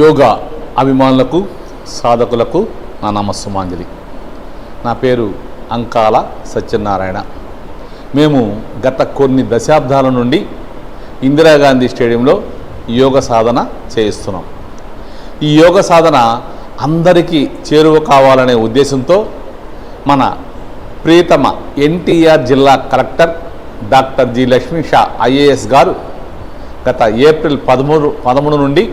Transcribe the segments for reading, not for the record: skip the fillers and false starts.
యోగా అభిమానులకు సాధకులకు నా నమస్సుమాంజలి. నా పేరు అంకాల సత్యనారాయణ. మేము గత కొన్ని దశాబ్దాల నుండి ఇందిరాగాంధీ స్టేడియంలో యోగ సాధన చేయిస్తున్నాం. ఈ యోగ సాధన అందరికీ చేరువ కావాలనే ఉద్దేశంతో మన ప్రియతమ ఎన్టీఆర్ జిల్లా collector doctor G Lakshmi Shah IAS గారు గత ఏప్రిల్ 13 నుండి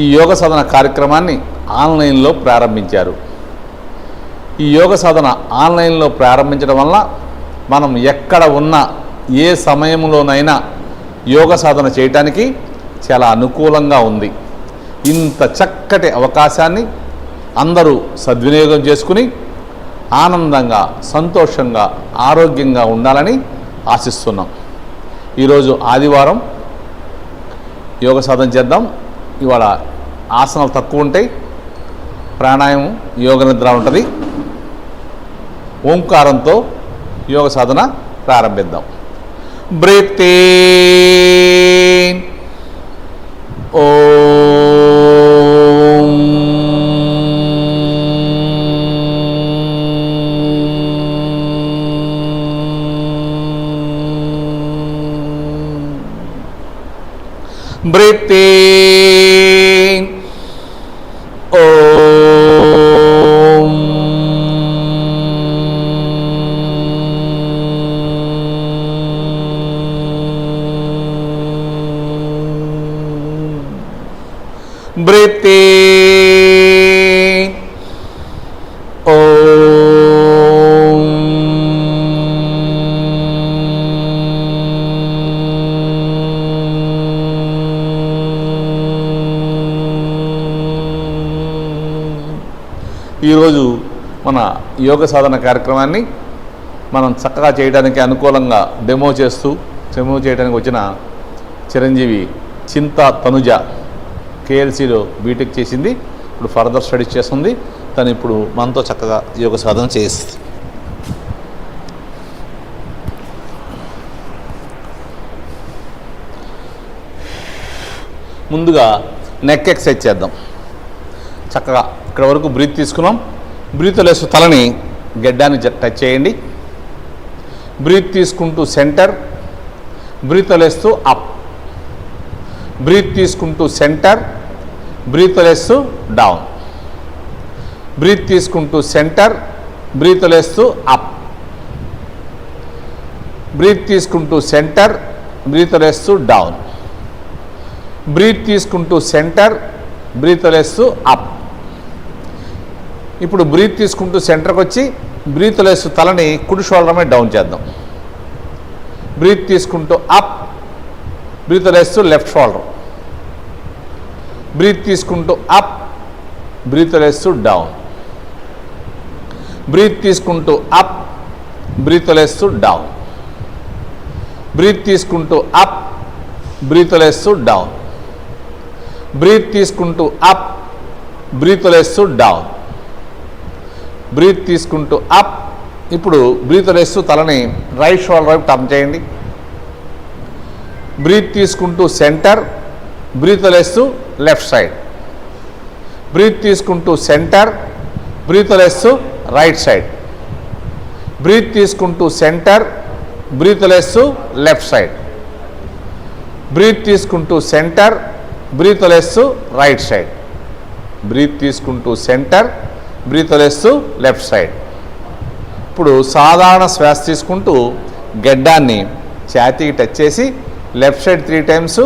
ఈ యోగ సాధన కార్యక్రమాన్ని ఆన్లైన్లో ప్రారంభించారు. ఈ యోగ సాధన ఆన్లైన్లో ప్రారంభించడం వల్ల మనం ఎక్కడ ఉన్నా ఏ సమయంలోనైనా యోగ సాధన చేయటానికి చాలా అనుకూలంగా ఉంది. ఇంత చక్కటి అవకాశాన్ని అందరూ సద్వినియోగం చేసుకుని ఆనందంగా, సంతోషంగా, ఆరోగ్యంగా ఉండాలని ఆశిస్తున్నాం. ఈరోజు ఆదివారం యోగ సాధన చేద్దాం. ఇవాళ ఆసనాలు తక్కువ ఉంటాయి, ప్రాణాయామం, యోగ నిద్ర ఉంటుంది. ఓంకారంతో యోగ సాధన ప్రారంభిద్దాం. బ్రీత్ ఇన్, ఓం, బ్రీత్ ఇన్, ఓం, బ్రీత్ ఇన్, ఓం, ఈరోజు మన యోగ సాధన కార్యక్రమాన్ని మనం చక్కగా చేయడానికి అనుకూలంగా డెమో చేయడానికి వచ్చిన చిరంజీవి చింతా తనుజ కేఎల్సీలో బీటెక్ చేసింది. ఇప్పుడు ఫర్దర్ స్టడీస్ చేస్తుంది. తను ఇప్పుడు మనతో చక్కగా యోగ సాధన చేస్తుంది. ముందుగా నెక్ ఎక్సర్సైజ్ చేద్దాం. చక్కగా ఇక్కడ వరకు బ్రీత్ తీసుకున్నాం. బ్రీత్ లేస్తూ తలని గెడ్డాన్ని టచ్ చేయండి. బ్రీత్ తీసుకుంటూ సెంటర్, బ్రీత్ లేస్తూ అప్, బ్రీత్ తీసుకుంటూ సెంటర్, బ్రీత్ లేస్తూ డౌన్, బ్రీత్ తీసుకుంటూ సెంటర్, బ్రీత్ లేస్తూ అప్, బ్రీత్ తీసుకుంటూ సెంటర్, బ్రీత్ లేస్తూ డౌన్, బ్రీత్ తీసుకుంటూ సెంటర్, బ్రీత్ లేస్తూ అప్. ఇప్పుడు బ్రీత్ తీసుకుంటూ సెంటర్కి వచ్చి బ్రీత్ లేస్తూ తలని కుడి షోల్డర్ మీద డౌన్ చేద్దాం. బ్రీత్ తీసుకుంటూ అప్, బ్రీత్ లేస్తూ లెఫ్ట్ షోల్డర్, బ్రీత్ తీసుకుంటూ అప్, బ్రీత్ లేస్తూ డౌన్, బ్రీత్ తీసుకుంటూ అప్, బ్రీత్ లేస్తూ డౌన్, బ్రీత్ తీసుకుంటూ అప్, బ్రీత్ లేస్తూ డౌన్, బ్రీత్ తీసుకుంటూ అప్, బ్రీత్ లేస్తూ డౌన్, బ్రీత్ తీసుకుంటూ అప్. ఇప్పుడు బ్రీత్ లేస్తూ తలని రైట్ షోల్డర్ వైపు టర్న్ చేయండి. బ్రీత్ తీసుకుంటూ సెంటర్, బ్రీత్ లేస్తూ లెఫ్ట్ సైడ్, బ్రీత్ తీసుకుంటూ సెంటర్, బ్రీత్ లేస్తూ రైట్ సైడ్, బ్రీత్ తీసుకుంటూ సెంటర్, బ్రీత్ లేస్తూ లెఫ్ట్ సైడ్, బ్రీత్ తీసుకుంటూ సెంటర్, బ్రీత్ లేస్తూ రైట్ సైడ్, బ్రీత్ తీసుకుంటూ సెంటర్, బ్రీత్ లేస్తూ లెఫ్ట్ సైడ్. ఇప్పుడు సాధారణ శ్వాస తీసుకుంటూ గెడ్డాన్ని ఛాతీకి టచ్ చేసి left side 3 times,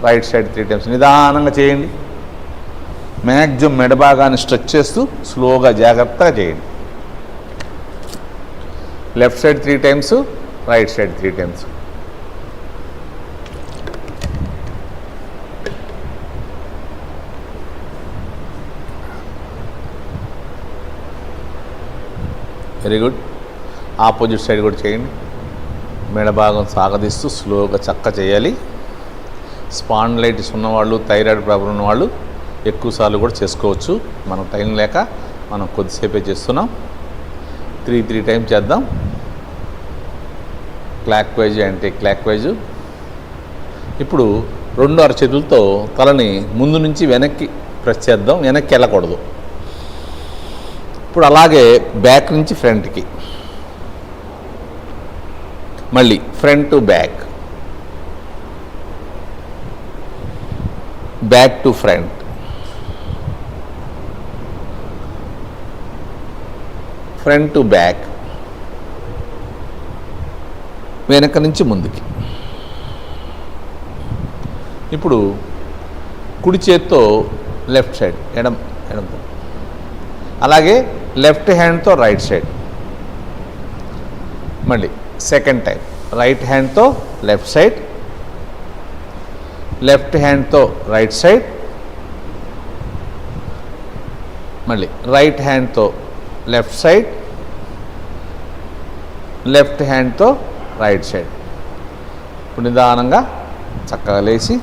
right side 3 times నిదానంగా చేయండి. మ్యాక్సిమం మెడ భాగాన్ని స్ట్రెచ్ చేస్తూ స్లోగా జాగ్రత్తగా చేయండి. Left side 3 times, right side 3 times. Very good. Opposite side కూడా చేయండి. మెడ భాగం సాగదీస్తూ స్లోగా చక్క చేయాలి. స్పాండిలైటిస్ ఉన్నవాళ్ళు, థైరాయిడ్ ప్రాబ్లం ఉన్నవాళ్ళు ఎక్కువసార్లు కూడా చేసుకోవచ్చు. మనం టైం లేక మనం కొద్దిసేపే చేస్తున్నాం. 3 టైమ్స్ చేద్దాం. Clock wise anti clock wise. ఇప్పుడు రెండు అరచేతులతో తలని ముందు నుంచి వెనక్కి ప్రెస్ చేద్దాం, వెనక్కి వెళ్ళకూడదు. ఇప్పుడు అలాగే బ్యాక్ నుంచి ఫ్రంట్కి, మళ్ళీ front to back, back to front, front to back, వెనక నుంచి ముందుకి. ఇప్పుడు కుడి చేత్తో లెఫ్ట్ సైడ్, ఎడం, అలాగే లెఫ్ట్ హ్యాండ్తో రైట్ సైడ్. మళ్ళీ సెకండ్ టైం రైట్ హ్యాండ్తో లెఫ్ట్ సైడ్, లెఫ్ట్ హ్యాండ్తో రైట్ సైడ్, మళ్ళీ రైట్ హ్యాండ్తో లెఫ్ట్ సైడ్, లెఫ్ట్ హ్యాండ్తో రైట్ సైడ్. ఇప్పుడు నిదానంగా చక్కగా లేచి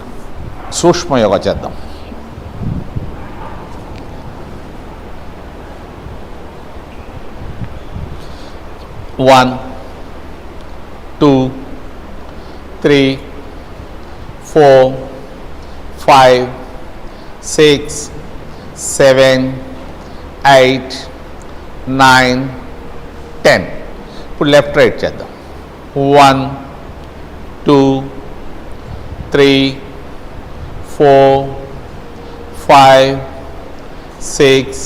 సూక్ష్మ యోగా చేద్దాం. వన్, 2, 3, 4, 5, 6, 7, 8, 9, 10. ఇప్పుడు లెఫ్ట్ రైట్ చేద్దాం. 1, 2, 3, 4, 5, 6,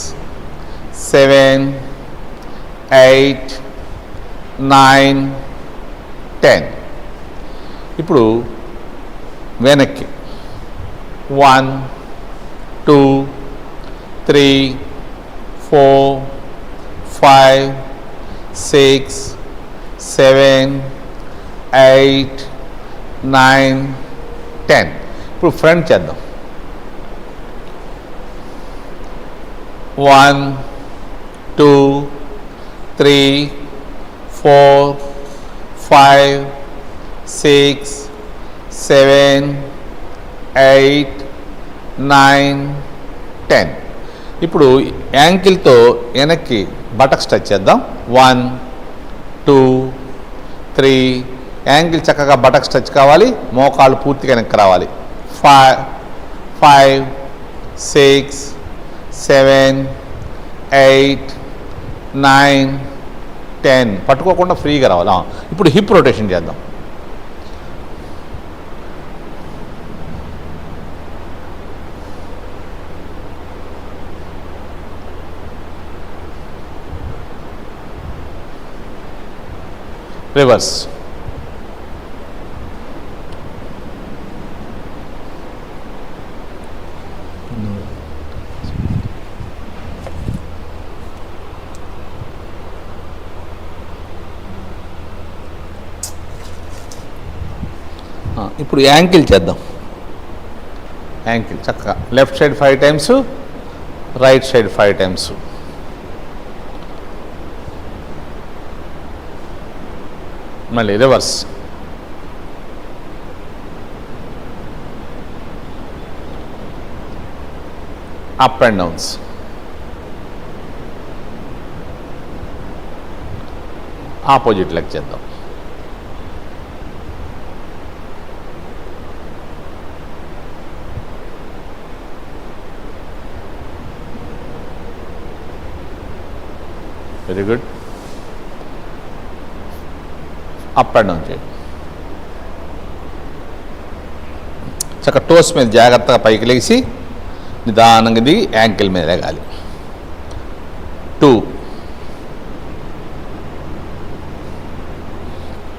7, 8, 9, 10. ఇప్పుడు వెనక్కి 1, 2, 3, 4, 5, 6, 7, 8, 9, 10. ఇప్పుడు ఫ్రంట్ చేద్దాం. 1, 2, 3, 4, 5, 6, 7, 8, 9, 10. ఇప్పుడు యాంకిల్తో వెనక్కి బటక్స్ టచ్ చేద్దాం. 1, 2, 3, యాంకిల్ చక్కగా బటక్స్ టచ్ కావాలి, మోకాళ్ళు పూర్తిగా వెనక్కి రావాలి. 5, 6, 7, 8, 9, 10. పట్టుకోకుండా ఫ్రీగా రావాలి. ఇప్పుడు హిప్ రొటేషన్ చేద్దాం. రివర్స్. ఇప్పుడు యాంకిల్ చేద్దాం. యాంకిల్ చక్కగా left side 5 times, right side 5 times. మళ్ళీ reverse. Up and downs. Opposite leg చేద్దాం. Very good. Up and down చేయండి. చక్కగా టోస్ మీద జాగ్రత్తగా పైకి లేచి నిదానంగా దిగి యాంకిల్ మీద లేగాలి. 2,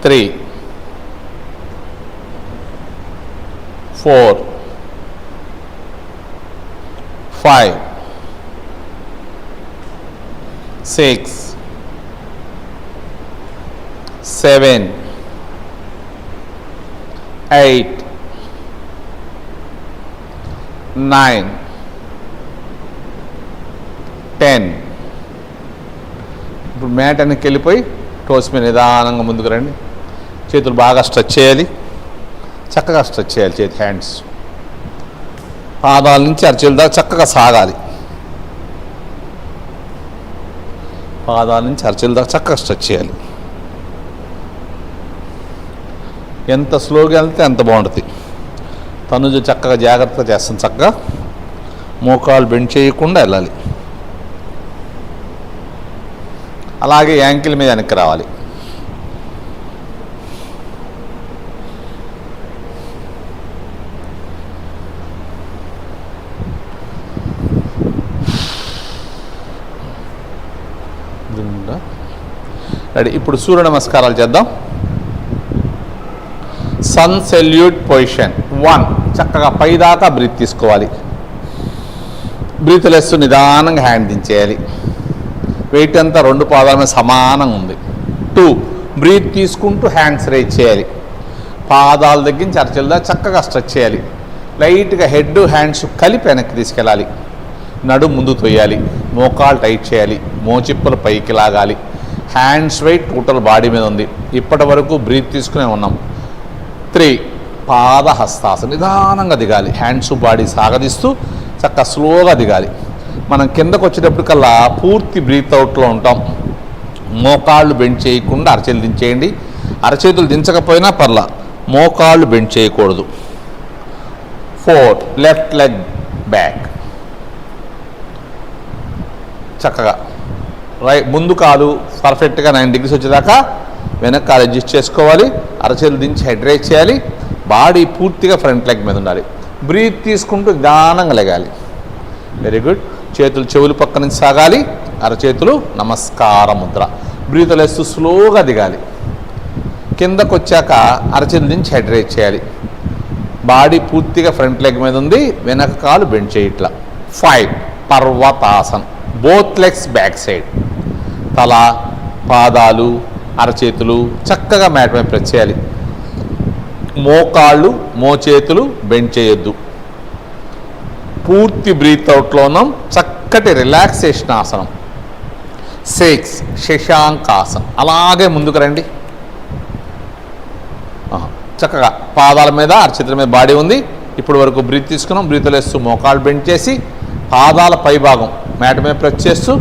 3, 4, 5, 6, 7, 8, 9, 10. ఇప్పుడు మ్యాట్ వెనక్కి వెళ్ళిపోయి టోస్ మీద నిదానంగా ముందుకు రండి. చేతులు బాగా స్ట్రెచ్ చేయాలి, చక్కగా స్ట్రెచ్ చేయాలి. చేతి హ్యాండ్స్ పాదాల నుంచి అరచేతుల దాకా చక్కగా సాగాలి. పాదాల నుంచి అరచేతుల దాకా చక్కగా స్ట్రెచ్ చేయాలి. ఎంత స్లోగా వెళ్తే అంత బాగుంటుంది. తనుజ చక్కగా జాగ్రత్తగా చేస్తాను. చక్కగా మోకాలు బెండ్ చేయకుండా వెళ్ళాలి. అలాగే యాంకిల్ మీద వెనక్కి రావాలి. రెడీ. ఇప్పుడు సూర్య నమస్కారాలు చేద్దాం. Sun salute position 1. చక్కగా పైదాకా బ్రీత్ తీసుకోవాలి. బ్రీత్ లెస్ నిదానంగా హ్యాండ్ దించేయాలి. వెయిట్ అంతా 2 పాదాల మీద సమానంగా ఉంది. 2. బ్రీత్ తీసుకుంటూ హ్యాండ్స్ రేజ్ చేయాలి. పాదాల దగ్గర నుంచి అరచేతుల దాకా చక్కగా స్ట్రెచ్ చేయాలి. లైట్గా హెడ్ హ్యాండ్స్ కలిపి వెనక్కి తీసుకెళ్ళాలి. నడుము ముందు తొయ్యాలి. మోకాలు టైట్ చేయాలి. మోచిప్పలు పైకి లాగాలి. హ్యాండ్స్ వెయిట్ టోటల్ బాడీ మీద ఉంది. ఇప్పటి వరకు బ్రీత్ తీసుకునే ఉన్నాం. 3. పాద హస్తాసనం. నిదానంగా దిగాలి. హ్యాండ్స్ బాడీ సాగదీస్తూ చక్కగా స్లోగా దిగాలి. మనం కిందకు వచ్చేటప్పటికల్లా పూర్తి బ్రీత్ అవుట్లో ఉంటాం. మోకాళ్ళు బెండ్ చేయకుండా అరచేతులు దించేయండి. అరచేతులు దించకపోయినా పర్లా, మోకాళ్ళు బెండ్ చేయకూడదు. 4. Left leg back. చక్కగా ముందు కాలు పర్ఫెక్ట్గా 9 degrees వచ్చేదాకా వెనక్కి కాలు అడ్జస్ట్ చేసుకోవాలి. అరచేతులు దించి హెడ్ రైజ్ చేయాలి. బాడీ పూర్తిగా ఫ్రంట్ లెగ్ మీద ఉండాలి. బ్రీత్ తీసుకుంటూ నిదానంగా లెగాలి. Very good. చేతులు చెవులు పక్క నుంచి సాగాలి. అరచేతులు నమస్కార ముద్ర. బ్రీత్ లేస్తూ స్లోగా దిగాలి. కిందకు వచ్చాక అరచేతులు దించి హెడ్ రైజ్ చేయాలి. బాడీ పూర్తిగా ఫ్రంట్ లెగ్ మీద ఉంది. వెనక కాలు బెండ్ చేయట్లా. 5. పర్వతాసన్. Both legs back side. తల, పాదాలు, అరచేతులు చక్కగా మ్యాట్ మీద ప్రెస్ చేయాలి. మోకాళ్ళు, మోచేతులు బెండ్ చేయొద్దు. పూర్తి బ్రీత్ అవుట్లో ఉన్నాం. చక్కటి రిలాక్సేషన్ ఆసనం. 6. శశాంకాసనం. అలాగే ముందుకు రండి. చక్కగా పాదాల మీద అరచేతుల మీద బాడీ ఉంది. ఇప్పుడు వరకు బ్రీత్ తీసుకున్నాం. బ్రీత్ లేస్తూ మోకాళ్ళు బెండ్ చేసి పాదాల పై భాగం మ్యాట్ మీద ప్రెస్ చేస్తూ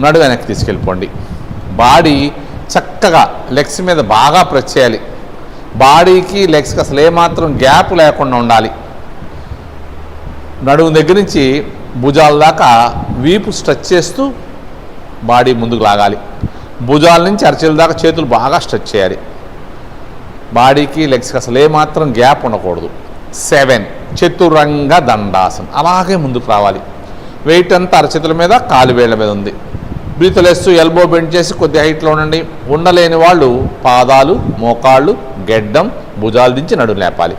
నడు వెనక్కి తీసుకెళ్ళిపోండి. బాడీ చక్కగా లెగ్స్ మీద బాగా ప్రెస్ చేయాలి. బాడీకి లెగ్స్కి అసలు ఏమాత్రం గ్యాప్ లేకుండా ఉండాలి. నడుము దగ్గర నుంచి భుజాల దాకా వీపు స్ట్రెచ్ చేస్తూ బాడీ ముందుకు లాగాలి. భుజాల నుంచి అరచేతుల దాకా చేతులు బాగా స్ట్రెచ్ చేయాలి. బాడీకి లెగ్స్కి అసలు ఏమాత్రం గ్యాప్ ఉండకూడదు. 7. చతురంగ దండాసనం. అలాగే ముందుకు రావాలి. వెయిట్ అంతా అరచేతుల మీద, కాలు వేళ్ల మీద ఉంది. బ్రీత్ లేస్తూ ఎల్బో బెండ్ చేసి కొద్ది హైట్లో ఉండండి. ఉండలేని వాళ్ళు పాదాలు, మోకాళ్ళు, గెడ్డం, భుజాలు దించి నడుము లేపాలి.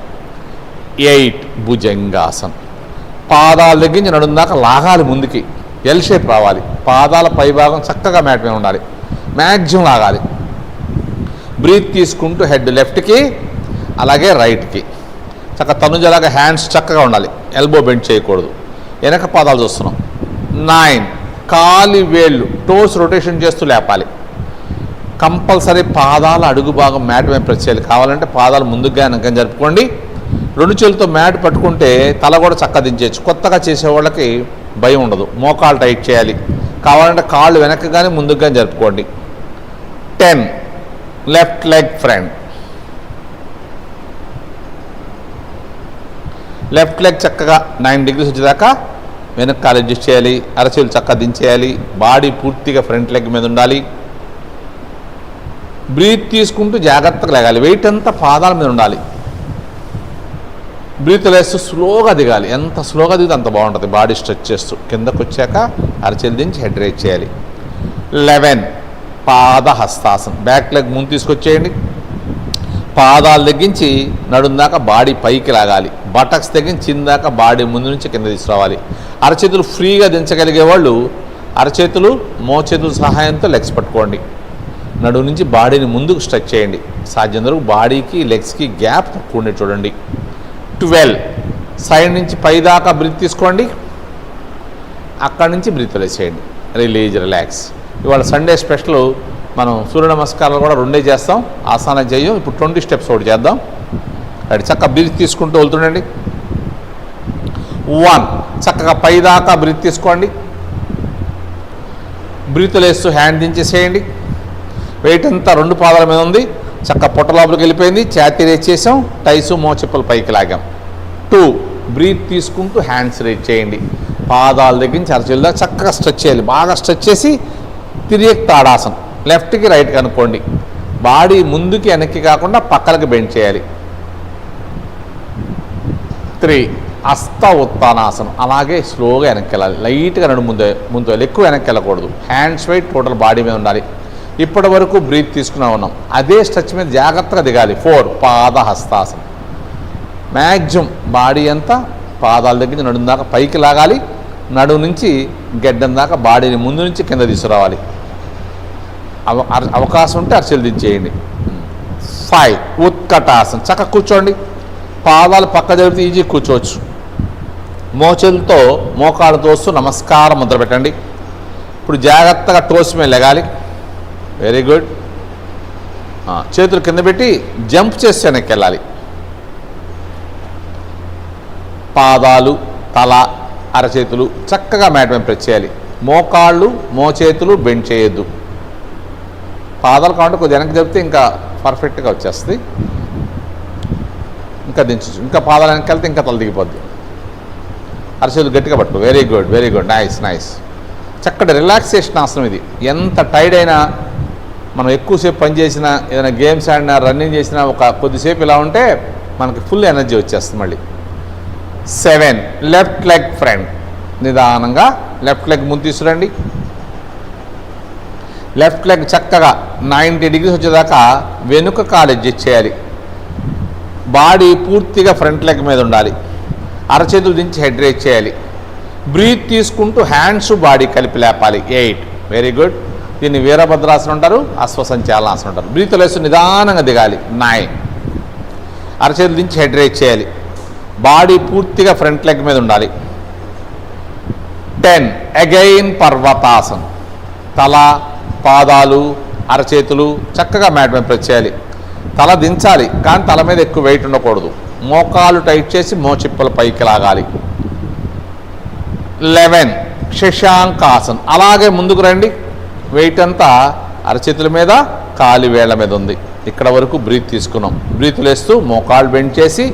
8. భుజంగాసనం. పాదాల దగ్గర నుంచి నడుము దాకా లాగాలి. ముందుకి ఎల్ షేప్ రావాలి. పాదాల పై భాగం చక్కగా మ్యాట్ మీద ఉండాలి. మ్యాక్సిమం లాగాలి. బ్రీత్ తీసుకుంటూ హెడ్ లెఫ్ట్కి అలాగే రైట్కి. చక్కగా తనుజలాగా హ్యాండ్స్ చక్కగా ఉండాలి. ఎల్బో బెండ్ చేయకూడదు. వెనక పాదాలు చూస్తున్నాం. 9. కాలి వేళ్ళు టోస్ రొటేషన్ చేస్తూ లేపాలి. కంపల్సరీ పాదాల అడుగు భాగం మ్యాట్ మీద ప్రెస్ చేయాలి. కావాలంటే పాదాలు ముందుగా వెనక జరుపుకోండి. 2 చేతులతో మ్యాట్ పట్టుకుంటే తల కూడా చక్కగా దించేయచ్చు. కొత్తగా చేసేవాళ్ళకి భయం ఉండదు. మోకాలు టైట్ చేయాలి. కావాలంటే కాళ్ళు వెనక్కి కానీ ముందుకు కానీ జరుపుకోండి. 10. Left leg front. Left leg చక్కగా 9 degrees వచ్చేదాకా వెనక్కి కాలు అడ్జస్ట్ చేయాలి. అరచేతులు చక్కగా దించేయాలి. బాడీ పూర్తిగా ఫ్రంట్ లెగ్ మీద ఉండాలి. బ్రీత్ తీసుకుంటూ జాగ్రత్తగా లేగాలి. వెయిట్ అంతా పాదాల మీద ఉండాలి. బ్రీత్ లేస్తూ స్లోగా దిగాలి. ఎంత స్లోగా దిగితే అంత బాగుంటుంది. బాడీ స్ట్రెచ్ చేస్తూ కిందకు వచ్చాక అరచేతులు దించి హెడ్ రైజ్ చేయాలి. 11. పాద హస్తాసనం. బ్యాక్ లెగ్ ముందు తీసుకొచ్చేయండి. పాదాల దగ్గరించి నడుము దాకా బాడీ పైకి లాగాలి. బటక్స్ దగ్గర చిందాక బాడీ ముందు నుంచి కింద తీసుకురావాలి. అరచేతులు ఫ్రీగా దించగలిగే వాళ్ళు అరచేతులు, మోచేతుల సహాయంతో లెగ్స్ పట్టుకోండి. నడుము నుంచి బాడీని ముందుకు స్ట్రెచ్ చేయండి. సాధ్యం వరకు బాడీకి లెగ్స్కి గ్యాప్ తక్కువ ఉండే చూడండి. 12. సైడ్ నుంచి పైదాకా బ్రీత్ తీసుకోండి. అక్కడి నుంచి బ్రీత్ వేసేయండి. రిలాక్స్. ఇవాళ సండే స్పెషల్ మనం సూర్య నమస్కారాలు కూడా 2 చేస్తాం. ఆసనాలు చేయం. ఇప్పుడు 20 steps ఒకటి చేద్దాం. అది చక్కగా బ్రీత్ తీసుకుంటూ వెళ్తుండండి. 1. చక్కగా పైదాకా బ్రీత్ తీసుకోండి. బ్రీత్ లేస్తూ హ్యాండ్ దించేసేయండి. వెయిట్ అంతా 2 పాదాల మీద ఉంది. చక్క పొట్ట లోపలికి వెళ్ళిపోయింది, ఛాతీ రేస్ చేసాం, టైసు మోచెప్పులు పైకి లాగాం. 2 బ్రీత్ తీసుకుంటూ హ్యాండ్స్ రేస్ చేయండి. పాదాల దగ్గర నుంచి అరచేతుల దాకా చక్కగా స్ట్రెచ్ చేయాలి. బాగా స్ట్రెచ్ చేసి తిరిగి తాడాసనం, లెఫ్ట్కి రైట్కి అనుకోండి. బాడీ ముందుకి వెనక్కి కాకుండా పక్కలకి బెండ్ చేయాలి. 3 హస్త ఉత్తానాసనం, అలాగే స్లోగా వెనక్కి వెళ్ళాలి. లైట్గా నడు ముందు ఎక్కువ వెనక్కి వెళ్ళకూడదు. హ్యాండ్స్ వెయిట్ టోటల్ బాడీ మీద ఉండాలి. ఇప్పటి వరకు బ్రీత్ తీసుకున్నా ఉన్నాం, అదే స్ట్రెచ్ మీద జాగ్రత్తగా దిగాలి. 4 పాద హస్తాసనం, మ్యాక్సిమం బాడీ అంతా పాదాల దగ్గర నడుం దాకా పైకి లాగాలి. నడుము నుంచి గెడ్డం దాకా బాడీని ముందు నుంచి కింద తీసుకురావాలి. అవకాశం ఉంటే అరచేలు దించేయండి. 5 ఉత్కటాసనం, చక్కగా కూర్చోండి. పాదాలు పక్క జరిగితే ఈజీ కూర్చోవచ్చు. మోచేతులతో మోకాలు తోస్తూ నమస్కారం ముద్ర పెట్టండి. ఇప్పుడు జాగ్రత్తగా టోస్ మీద లెగాలి. Very good. చేతులు కింద పెట్టి జంప్ చేసి వెనక్కి వెళ్ళాలి. పాదాలు, తల, అరచేతులు చక్కగా మ్యాట్ మీద ప్రెస్ చేయాలి. మోకాళ్ళు, మోచేతులు బెండ్ చేయొద్దు. పాదాలు కావాలంటే కొద్దిగా వెనక్కి చెప్తే ఇంకా పర్ఫెక్ట్గా వచ్చేస్తుంది. ఇంకా దించచ్చు. ఇంకా పాదాలు వెనక్కి వెళ్తే ఇంకా తల దిగిపోద్ది. అరచేతులు గట్టిగా పట్టు. Very good, very good, nice nice. చక్కటి రిలాక్సేషన్ ఆసనం ఇది. ఎంత టైర్డ్ అయినా, మనం ఎక్కువసేపు పని చేసినా, ఏదైనా గేమ్స్ ఆడినా, రన్నింగ్ చేసినా, ఒక కొద్దిసేపు ఇలా ఉంటే మనకి ఫుల్ ఎనర్జీ వచ్చేస్తుంది మళ్ళీ. 7 లెఫ్ట్ లెగ్ ఫ్రంట్, నిదానంగా లెఫ్ట్ లెగ్ ముందు తీసుకురండి. లెఫ్ట్ లెగ్ చక్కగా 90 డిగ్రీస్ వచ్చేదాకా వెనుక కాలు అడ్జస్ట్ చేయాలి. బాడీ పూర్తిగా ఫ్రంట్ లెగ్ మీద ఉండాలి. అరచేతులు దించి హెడ్ రేజ్ చేయాలి. బ్రీత్ తీసుకుంటూ హ్యాండ్స్ బాడీ కలిపి లేపాలి. 8 వెరీ గుడ్. దీన్ని వీరభద్రాసనం అంటారు, అశ్వసంచాలనాసనం అంటారు. బ్రీత్ లేస్తూ నిదానంగా దిగాలి. 9 అరచేతులు దించి హెడ్ రేజ్ చేయాలి. బాడీ పూర్తిగా ఫ్రంట్ లెగ్ మీద ఉండాలి. 10 అగైన్ పర్వతాసనం, తల, పాదాలు, అరచేతులు చక్కగా మ్యాట్ మీద ప్రెస్ చేయాలి. తల దించాలి, కానీ తల మీద ఎక్కువ వెయిట్ ఉండకూడదు. మోకాలు టైట్ చేసి మోచిప్పలు పైకి లాగాలి. 11 శశాంకాసనం, అలాగే ముందుకు రండి. వెయిట్ అంతా అరచేతుల మీద, కాలి వేళ్ల మీద ఉంది. ఇక్కడ వరకు బ్రీత్ తీసుకున్నాం. బ్రీత్ లేస్తూ మోకాలు బెండ్ చేసి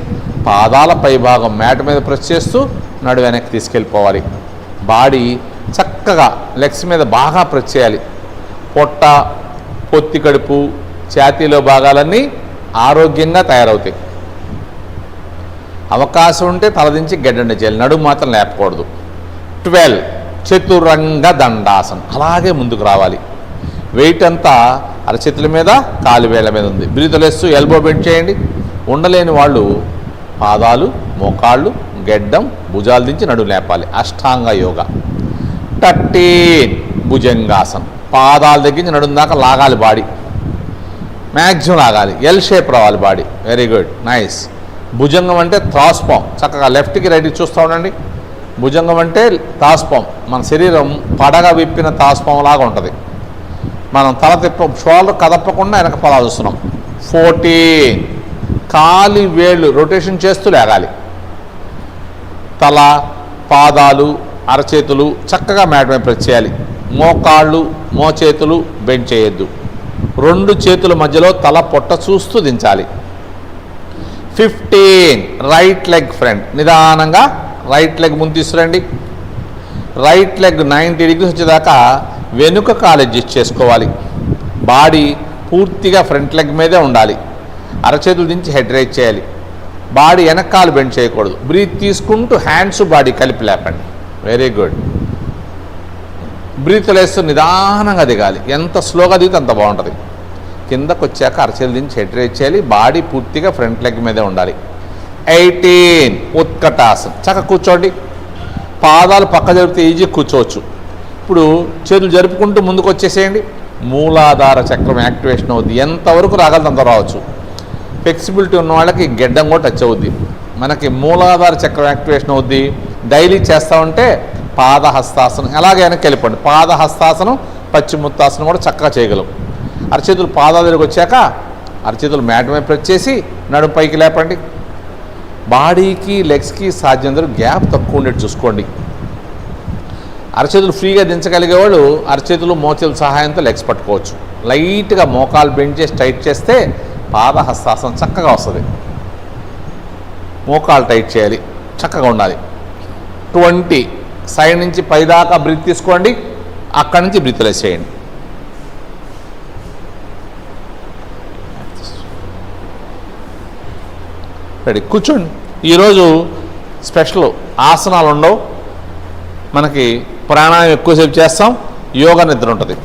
పాదాల పై భాగం మ్యాట్ మీద ప్రెస్ చేస్తూ నడు వెనక్కి తీసుకెళ్ళిపోవాలి. బాడీ చక్కగా లెగ్స్ మీద బాగా ప్రెస్ చేయాలి. పొట్ట, పొత్తి కడుపు, ఛాతీలో భాగాలన్నీ ఆరోగ్యంగా తయారవుతాయి. అవకాశం ఉంటే తలదించి గడ్డండి చేయాలి. నడుము మాత్రం లేపకూడదు. 12 చతురంగ దండాసనం, అలాగే ముందుకు రావాలి. వెయిట్ అంతా అరచేతుల మీద, కాలు వేళ్ల మీద ఉంది. బ్రీతులేస్తూ ఎల్బో బెండ్ చేయండి. ఉండలేని వాళ్ళు పాదాలు, మోకాళ్ళు, గెడ్డం, భుజాలు దించి నడుము లేపాలి. అష్టాంగ యోగా. 13 భుజంగాసనం, పాదాల దగ్గర నుంచి నడుము దాకా లాగాలి. బాడీ మ్యాక్సిమం లాగాలి. ఎల్ షేప్ రావాలి బాడీ. Very good, nice. భుజంగం అంటే త్రాస్పాం, చక్కగా లెఫ్ట్కి రైట్కి చూస్తూ ఉండండి. భుజంగం అంటే తాస్పాం, మన శరీరం పడగా విప్పిన తాస్పాం లాగా ఉంటుంది. మనం తల షోల్డర్ కదపకుండా వెనక పలా చూస్తున్నాం. 14 కాలి వేళ్ళు రొటేషన్ చేస్తూ లేగాలి. తల, పాదాలు, అరచేతులు చక్కగా మ్యాట్ మీద ప్రెస్ చేయాలి. మోకాళ్ళు, మోచేతులు బెండ్ చేయొద్దు. 2 చేతుల మధ్యలో తల పొట్ట చూస్తూ దించాలి. 15 రైట్ లెగ్ ఫ్రంట్, నిదానంగా రైట్ లెగ్ ముందు తీసుకురండి. రైట్ లెగ్ 90 డిగ్రీస్ వచ్చేదాకా వెనుక కాలు అడ్జస్ట్ చేసుకోవాలి. బాడీ పూర్తిగా ఫ్రంట్ లెగ్ మీదే ఉండాలి. అరచేతులు దించి హెడ్ రైజ్ చేయాలి. బాడీ వెనకాలు బెండ్ చేయకూడదు. బ్రీత్ తీసుకుంటూ హ్యాండ్స్ బాడీ కలిపి లేపండి. Very good. బ్రీత్ లేస్తూ నిదానంగా దిగాలి. ఎంత స్లోగా దిగితే అంత బాగుంటుంది. కిందకు వచ్చాక అరచేతులు దించి హెడ్ రైజ్ చేయాలి. బాడీ పూర్తిగా ఫ్రంట్ లెగ్ మీదే ఉండాలి. 18 ఉత్కటాసనం, చక్కగా కూర్చోండి. పాదాలు పక్క జరిపితే ఈజీ కూర్చోవచ్చు. ఇప్పుడు చేతులు జరుపుకుంటూ ముందుకు వచ్చేసేయండి. మూలాధార చక్రం యాక్టివేషన్ అవుద్ది. ఎంతవరకు రాగలదు అంత రావచ్చు. ఫ్లెక్సిబిలిటీ ఉన్న వాళ్ళకి గెడ్డం కూడా టచ్ అవుద్ది. మనకి మూలాధార చక్రం యాక్టివేషన్ అవుద్ది. డైలీ చేస్తూ ఉంటే పాదహస్తాసనం, అలాగే వెనక్కి వెళ్ళిపోండి. పాదహస్తాసనం, పశ్చిమోత్తాసనం కూడా చక్కగా చేయగలం. అరచేతులు పాదాల దగ్గరికి వచ్చాక అరచేతులు మ్యాట్ మీద ప్రెస్ చేసి నడుము పైకి లేపండి. బాడీకి, లెగ్స్కి సాధ్యంతో గ్యాప్ తక్కువ ఉండేది చూసుకోండి. అరచేతులు ఫ్రీగా దించగలిగే వాళ్ళు అరచేతులు, మోచేతుల సహాయంతో లెగ్స్ పట్టుకోవచ్చు. లైట్గా మోకాలు బెండ్ చేసి టైట్ చేస్తే పాదహస్తాసనం చక్కగా వస్తుంది. మోకాలు టైట్ చేయాలి, చక్కగా ఉండాలి. 20 సైడ్ నుంచి పైదాకా బ్రీత్ తీసుకోండి, అక్కడి నుంచి బ్రీత్ రిలీజ్ చేయండి. రెడీ, కూర్చోండి. ఈరోజు స్పెషల్ ఆసనాలు ఉండవు, మనకి ప్రాణాయామం ఎక్కువసేపు చేస్తాం, యోగా నిద్ర ఉంటుంది.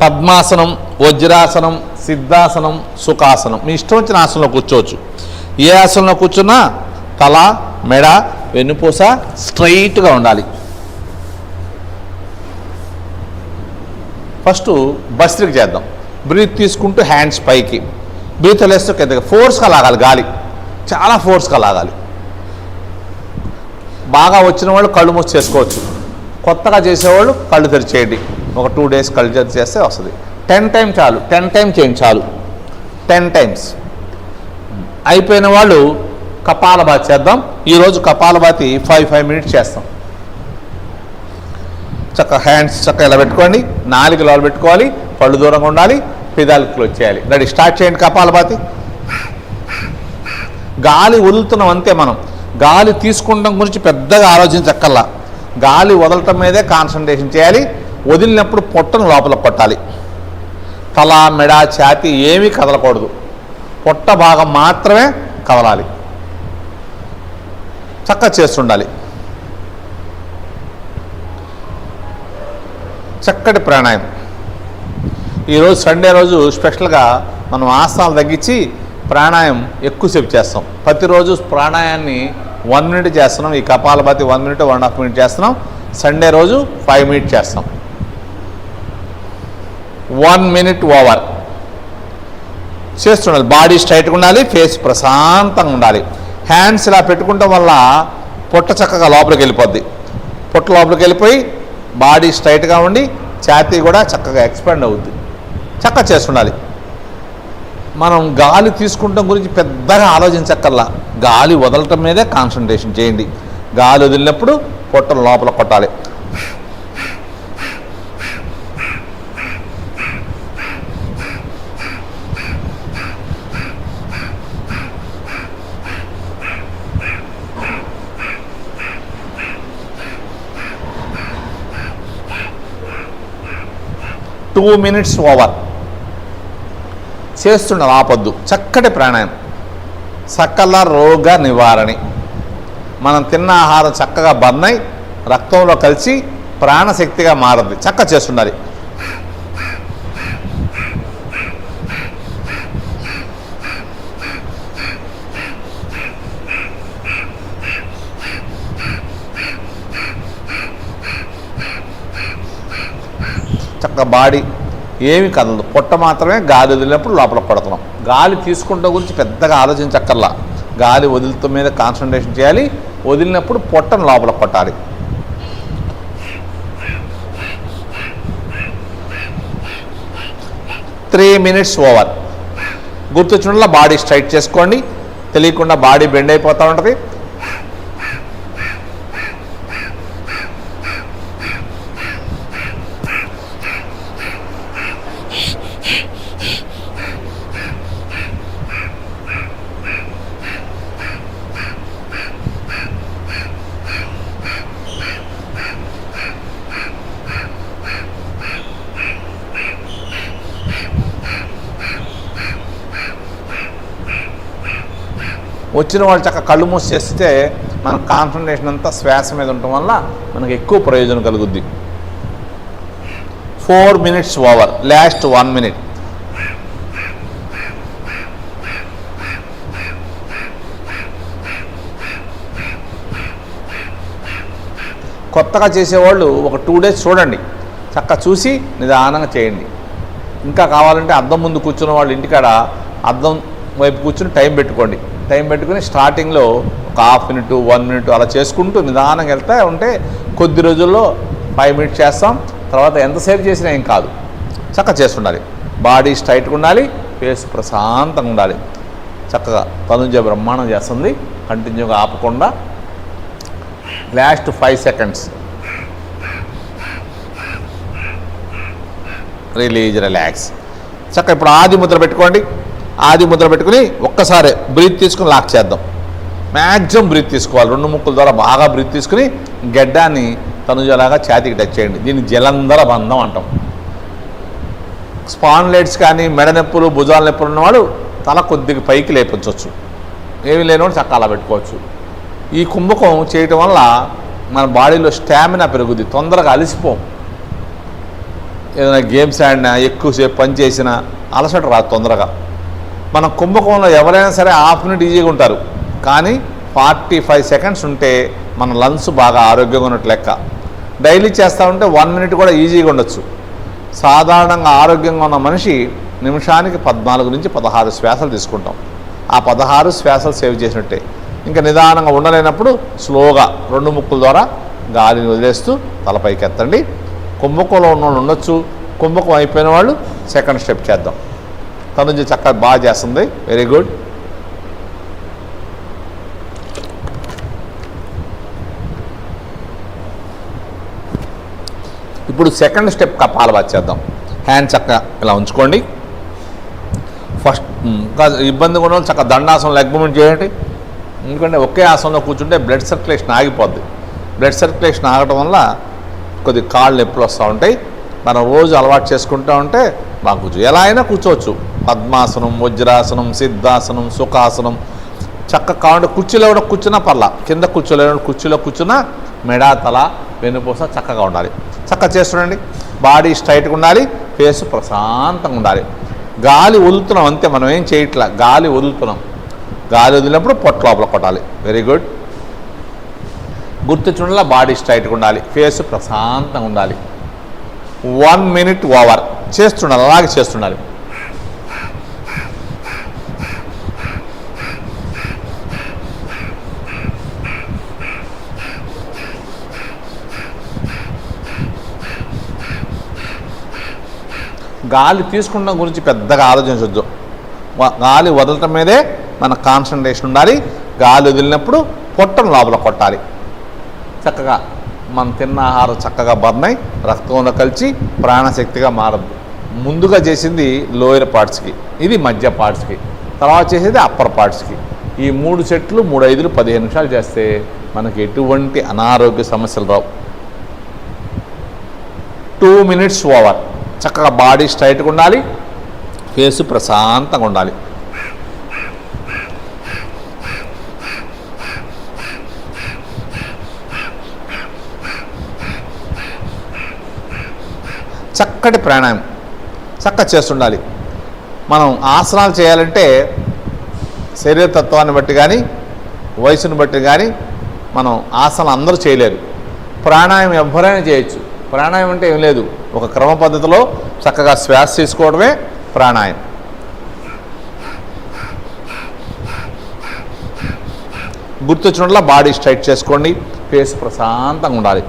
పద్మాసనం, వజ్రాసనం, సిద్ధాసనం, సుఖాసనం, మీ ఇష్టం వచ్చిన ఆసనంలో కూర్చోవచ్చు. ఏ ఆసనంలో కూర్చున్నా తల, మెడ, వెన్నుపూస స్ట్రైట్గా ఉండాలి. ఫస్ట్ భస్త్రిక చేద్దాం. బ్రీత్ తీసుకుంటూ హ్యాండ్స్ పైకి, బ్రీత్ వదిలేస్తూ కిందకి. ఫోర్స్గా లాగాలి, గాలి చాలా ఫోర్స్గా లాగాలి. బాగా వచ్చిన వాళ్ళు కళ్ళు మూసి చేసుకోవచ్చు, కొత్తగా చేసేవాళ్ళు కళ్ళు తెరిచేయండి. ఒక 2 days కళ్ళు తెరిచి చేస్తే వస్తుంది. 10 times చాలు, 10 times చేయండి చాలు, 10 times. అయిపోయిన వాళ్ళు కపాలభాతి చేద్దాం. ఈరోజు కపాలభాతి 5 minutes చేస్తాం. చక్కగా హ్యాండ్స్ చక్కగా ఇలా పెట్టుకోండి, 4 లోపల పెట్టుకోవాలి, పళ్ళు దూరంగా ఉండాలి, పెదాలు క్లోజ్ చేయాలి. రెడీ, స్టార్ట్ చేయండి కపాలభాతి. గాలి వదులుతున్నాం అంతే. మనం గాలి తీసుకుంటాం గురించి పెద్దగా ఆలోచించక్కర్లా, గాలి వదలటం మీదే కాన్సన్ట్రేషన్ చేయాలి. వదిలినప్పుడు పొట్టను లోపల కొట్టాలి. తల, మెడ, ఛాతీ ఏమీ కదలకూడదు, పొట్ట భాగం మాత్రమే కదలాలి. చక్కగా చేస్తుండాలి. చక్కటి ప్రాణాయామం. ఈరోజు సండే రోజు స్పెషల్గా మనం ఆసనాలు తగ్గించి ప్రాణాయామం ఎక్కువసేపు చేస్తాం. ప్రతిరోజు ప్రాణాయాన్ని 1 minute చేస్తున్నాం. ఈ కపాలభాతి 1 minute, 1.5 minute చేస్తున్నాం. సండే రోజు 5 minutes చేస్తాం. 1 minute ఓవర్ చేస్తుండాలి. బాడీ స్ట్రైట్గా ఉండాలి, ఫేస్ ప్రశాంతంగా ఉండాలి. హ్యాండ్స్ ఇలా పెట్టుకోవడం వల్ల పొట్ట చక్కగా లోపలికి వెళ్ళిపోద్ది. పొట్ట లోపలికి వెళ్ళిపోయి బాడీ స్ట్రైట్గా ఉండి ఛాతీ కూడా చక్కగా ఎక్స్పాండ్ అవుద్ది. చక్కగా చేస్తుండాలి. మనం గాలి తీసుకుంటాం గురించి పెద్దగా ఆలోచించక్కర్లా, గాలి వదలటం మీదే కాన్సన్ట్రేషన్ చేయండి. గాలి వదిలినప్పుడు పొట్టను లోపల కొట్టాలి. టూ మినిట్స్ ఓవర్ చేస్తుండాలి, ఆపొద్దు. చక్కటి ప్రాణాయామం. సకల రోగ నివారణి. మనం తిన్న ఆహారం చక్కగా బర్న్ అయి రక్తంలో కలిసి ప్రాణశక్తిగా మారుద్ది. చక్కగా చేస్తుండాలి. చక్కగా బాడీ ఏమి కదలదు, పొట్ట మాత్రమే గాలి వదిలినప్పుడు లోపల పడుతున్నాం. గాలి తీసుకుంటాం గురించి పెద్దగా ఆలోచించక్కర్లా, గాలి వదులుతో మీద కాన్సన్ట్రేషన్ చేయాలి. వదిలినప్పుడు పొట్టను లోపల కొట్టాలి. Three minutes over. గుర్తొచ్చినట్లా బాడీ స్ట్రైట్ చేసుకోండి, తెలియకుండా బాడీ బెండ్ అయిపోతూ ఉంటుంది. వచ్చిన వాళ్ళు చక్కగా కళ్ళు మూసి చేస్తే మన కాన్సన్ట్రేషన్ అంతా శ్వాస మీద ఉండటం వల్ల మనకు ఎక్కువ ప్రయోజనం కలుగుద్ది. 4 minutes ఓవర్. Last 1 minute. కొత్తగా చేసేవాళ్ళు ఒక 2 days చూడండి, చక్కగా చూసి నిదానంగా చేయండి. ఇంకా కావాలంటే అద్దం ముందు కూర్చున్న వాళ్ళు ఇంటికాడ అద్దం వైపు కూర్చుని టైం పెట్టుకోండి. టైం పెట్టుకుని స్టార్టింగ్లో ఒక 1/2 minute, 1 minute అలా చేసుకుంటూ నిదానంగా వెళ్తే ఉంటే కొద్ది రోజుల్లో 5 minutes చేస్తాం. తర్వాత ఎంతసేపు చేసినా ఏం కాదు, చక్కగా చేస్తుండాలి. బాడీ స్ట్రైట్గా ఉండాలి, ఫేస్ ప్రశాంతంగా ఉండాలి. చక్కగా తనుజ బ్రహ్మాండం చేస్తుంది, కంటిన్యూగా ఆపకుండా. Last 5 seconds. Release, relax. చక్కగా ఇప్పుడు ఆది ముద్ర పెట్టుకోండి. ఆది ముద్ర పెట్టుకుని ఒక్కసారి బ్రీత్ తీసుకుని లాక్ చేద్దాం. మ్యాక్సిమం బ్రీత్ తీసుకోవాలి. 2 ముక్కుల ద్వారా బాగా బ్రీత్ తీసుకుని గడ్డాన్ని తనుజలాగా ఛాతీకి టచ్ చేయండి. దీన్ని జలంధర బంధం అంటాం. స్పాన్లైట్స్ కానీ మెడ నొప్పులు భుజాల నొప్పులు ఉన్నవాడు తల కొద్దిగా పైకి లేపించవచ్చు. ఏమీ లేనివాడు చక్కగా అలా పెట్టుకోవచ్చు. ఈ కుంభకం చేయటం వల్ల మన బాడీలో స్టామినా పెరుగుద్ది, తొందరగా అలసిపోం. ఏదైనా గేమ్స్ ఆడినా ఎక్కువసేపు పని చేసినా అలసట రాదు తొందరగా. మన కుంభకంలో ఎవరైనా సరే హాఫ్ మినిట్ ఈజీగా ఉంటారు, కానీ 45 సెకండ్స్ ఉంటే మన లంగ్స్ బాగా ఆరోగ్యంగా ఉన్నట్టు లెక్క. డైలీ చేస్తూ ఉంటే 1 మినిట్ కూడా ఈజీగా ఉండొచ్చు. సాధారణంగా ఆరోగ్యంగా ఉన్న మనిషి నిమిషానికి 14 నుంచి 16 శ్వాసలు తీసుకుంటాం. ఆ 16 శ్వాసలు సేవ్ చేసినట్టే. ఇంకా నిదానంగా ఉండలేనప్పుడు స్లోగా 2 ముక్కుల ద్వారా గాలిని వదిలేస్తూ తలపైకి ఎత్తండి. కుంభకంలో ఉన్న వాళ్ళు ఉండొచ్చు, కుంభకం అయిపోయిన వాళ్ళు సెకండ్ స్టెప్ చేద్దాం. తనుజ చక్కగా బాగా చేస్తుంది, వెరీ గుడ్. ఇప్పుడు సెకండ్ స్టెప్ కపాలభాతి చేద్దాం. హ్యాండ్ చక్కగా ఇలా ఉంచుకోండి. ఫస్ట్ ఇబ్బందిగా ఉన్న వాళ్ళు చక్కగా దండాసనం లెగ్ మూమెంట్ చేయండి. ఎందుకంటే ఒకే ఆసనంలో కూర్చుంటే బ్లడ్ సర్క్యులేషన్ ఆగిపోద్ది. బ్లడ్ సర్క్యులేషన్ ఆగటం వల్ల కొద్ది కాళ్ళు నొప్పులు వస్తూ ఉంటాయి. మనం రోజు అలవాటు చేసుకుంటూ ఉంటే బాగా కూర్చో. ఎలా అయినా కూర్చోవచ్చు. పద్మాసనం, వజ్రాసనం, సిద్ధాసనం, సుఖాసనం చక్కగా కావాలంటే కుర్చీలో కూడా కూర్చున్నా పర్లా. కింద కూర్చోలేని కుర్చీలో కూర్చున్నా మెడ, తల, వెన్నుపూస చక్కగా ఉండాలి. చక్కగా చేస్తుండండి. బాడీ స్ట్రైట్గా ఉండాలి, ఫేస్ ప్రశాంతంగా ఉండాలి. గాలి వదులుతున్నాం అంతే, మనం ఏం చేయట్లా, గాలి వదులుతున్నాం. గాలి వదిలినప్పుడు పొట్ట లోపల కొట్టాలి. Very good. గుర్తుంచుండాలి, బాడీ స్ట్రైట్గా ఉండాలి, ఫేస్ ప్రశాంతంగా ఉండాలి. 1 మినిట్ ఓవర్ చేస్తుండాలి, అలాగే చేస్తుండాలి. గాలి తీసుకుంటాం గురించి పెద్దగా ఆలోచించవద్దు. గాలి వదలటం మీదే మన కాన్సన్ట్రేషన్ ఉండాలి. గాలి వదిలినప్పుడు పొట్టను లోపల కొట్టాలి. చక్కగా మనం తిన్న ఆహారం చక్కగా బర్న్ అయి రక్తంలో కలిసి ప్రాణశక్తిగా మారద్దు. ముందుగా చేసింది లోయర్ పార్ట్స్కి, ఇది మధ్య పార్ట్స్కి, తర్వాత చేసేది అప్పర్ పార్ట్స్కి. ఈ 3 సెట్లు 3, 5, 15 నిమిషాలు చేస్తే మనకి ఎటువంటి అనారోగ్య సమస్యలు రావు. 2 మినిట్స్ ఓవర్. చక్కగా బాడీ స్ట్రైట్గా ఉండాలి, ఫేస్ ప్రశాంతంగా ఉండాలి. చక్కటి ప్రాణాయామం చక్కగా చేస్తుండాలి. మనం ఆసనాలు చేయాలంటే శరీరతత్వాన్ని బట్టి కానీ వయసును బట్టి కానీ మనం ఆసనాలు అందరూ చేయలేరు. ప్రాణాయామం ఎవరైనా చేయొచ్చు. ప్రాణాయామం అంటే ఏం లేదు, ఒక క్రమ పద్ధతిలో చక్కగా శ్వాస తీసుకోవడమే ప్రాణాయామం. గుర్తొచ్చినట్ల బాడీ స్ట్రైట్ చేసుకోండి, ఫేస్ ప్రశాంతంగా ఉండాలి.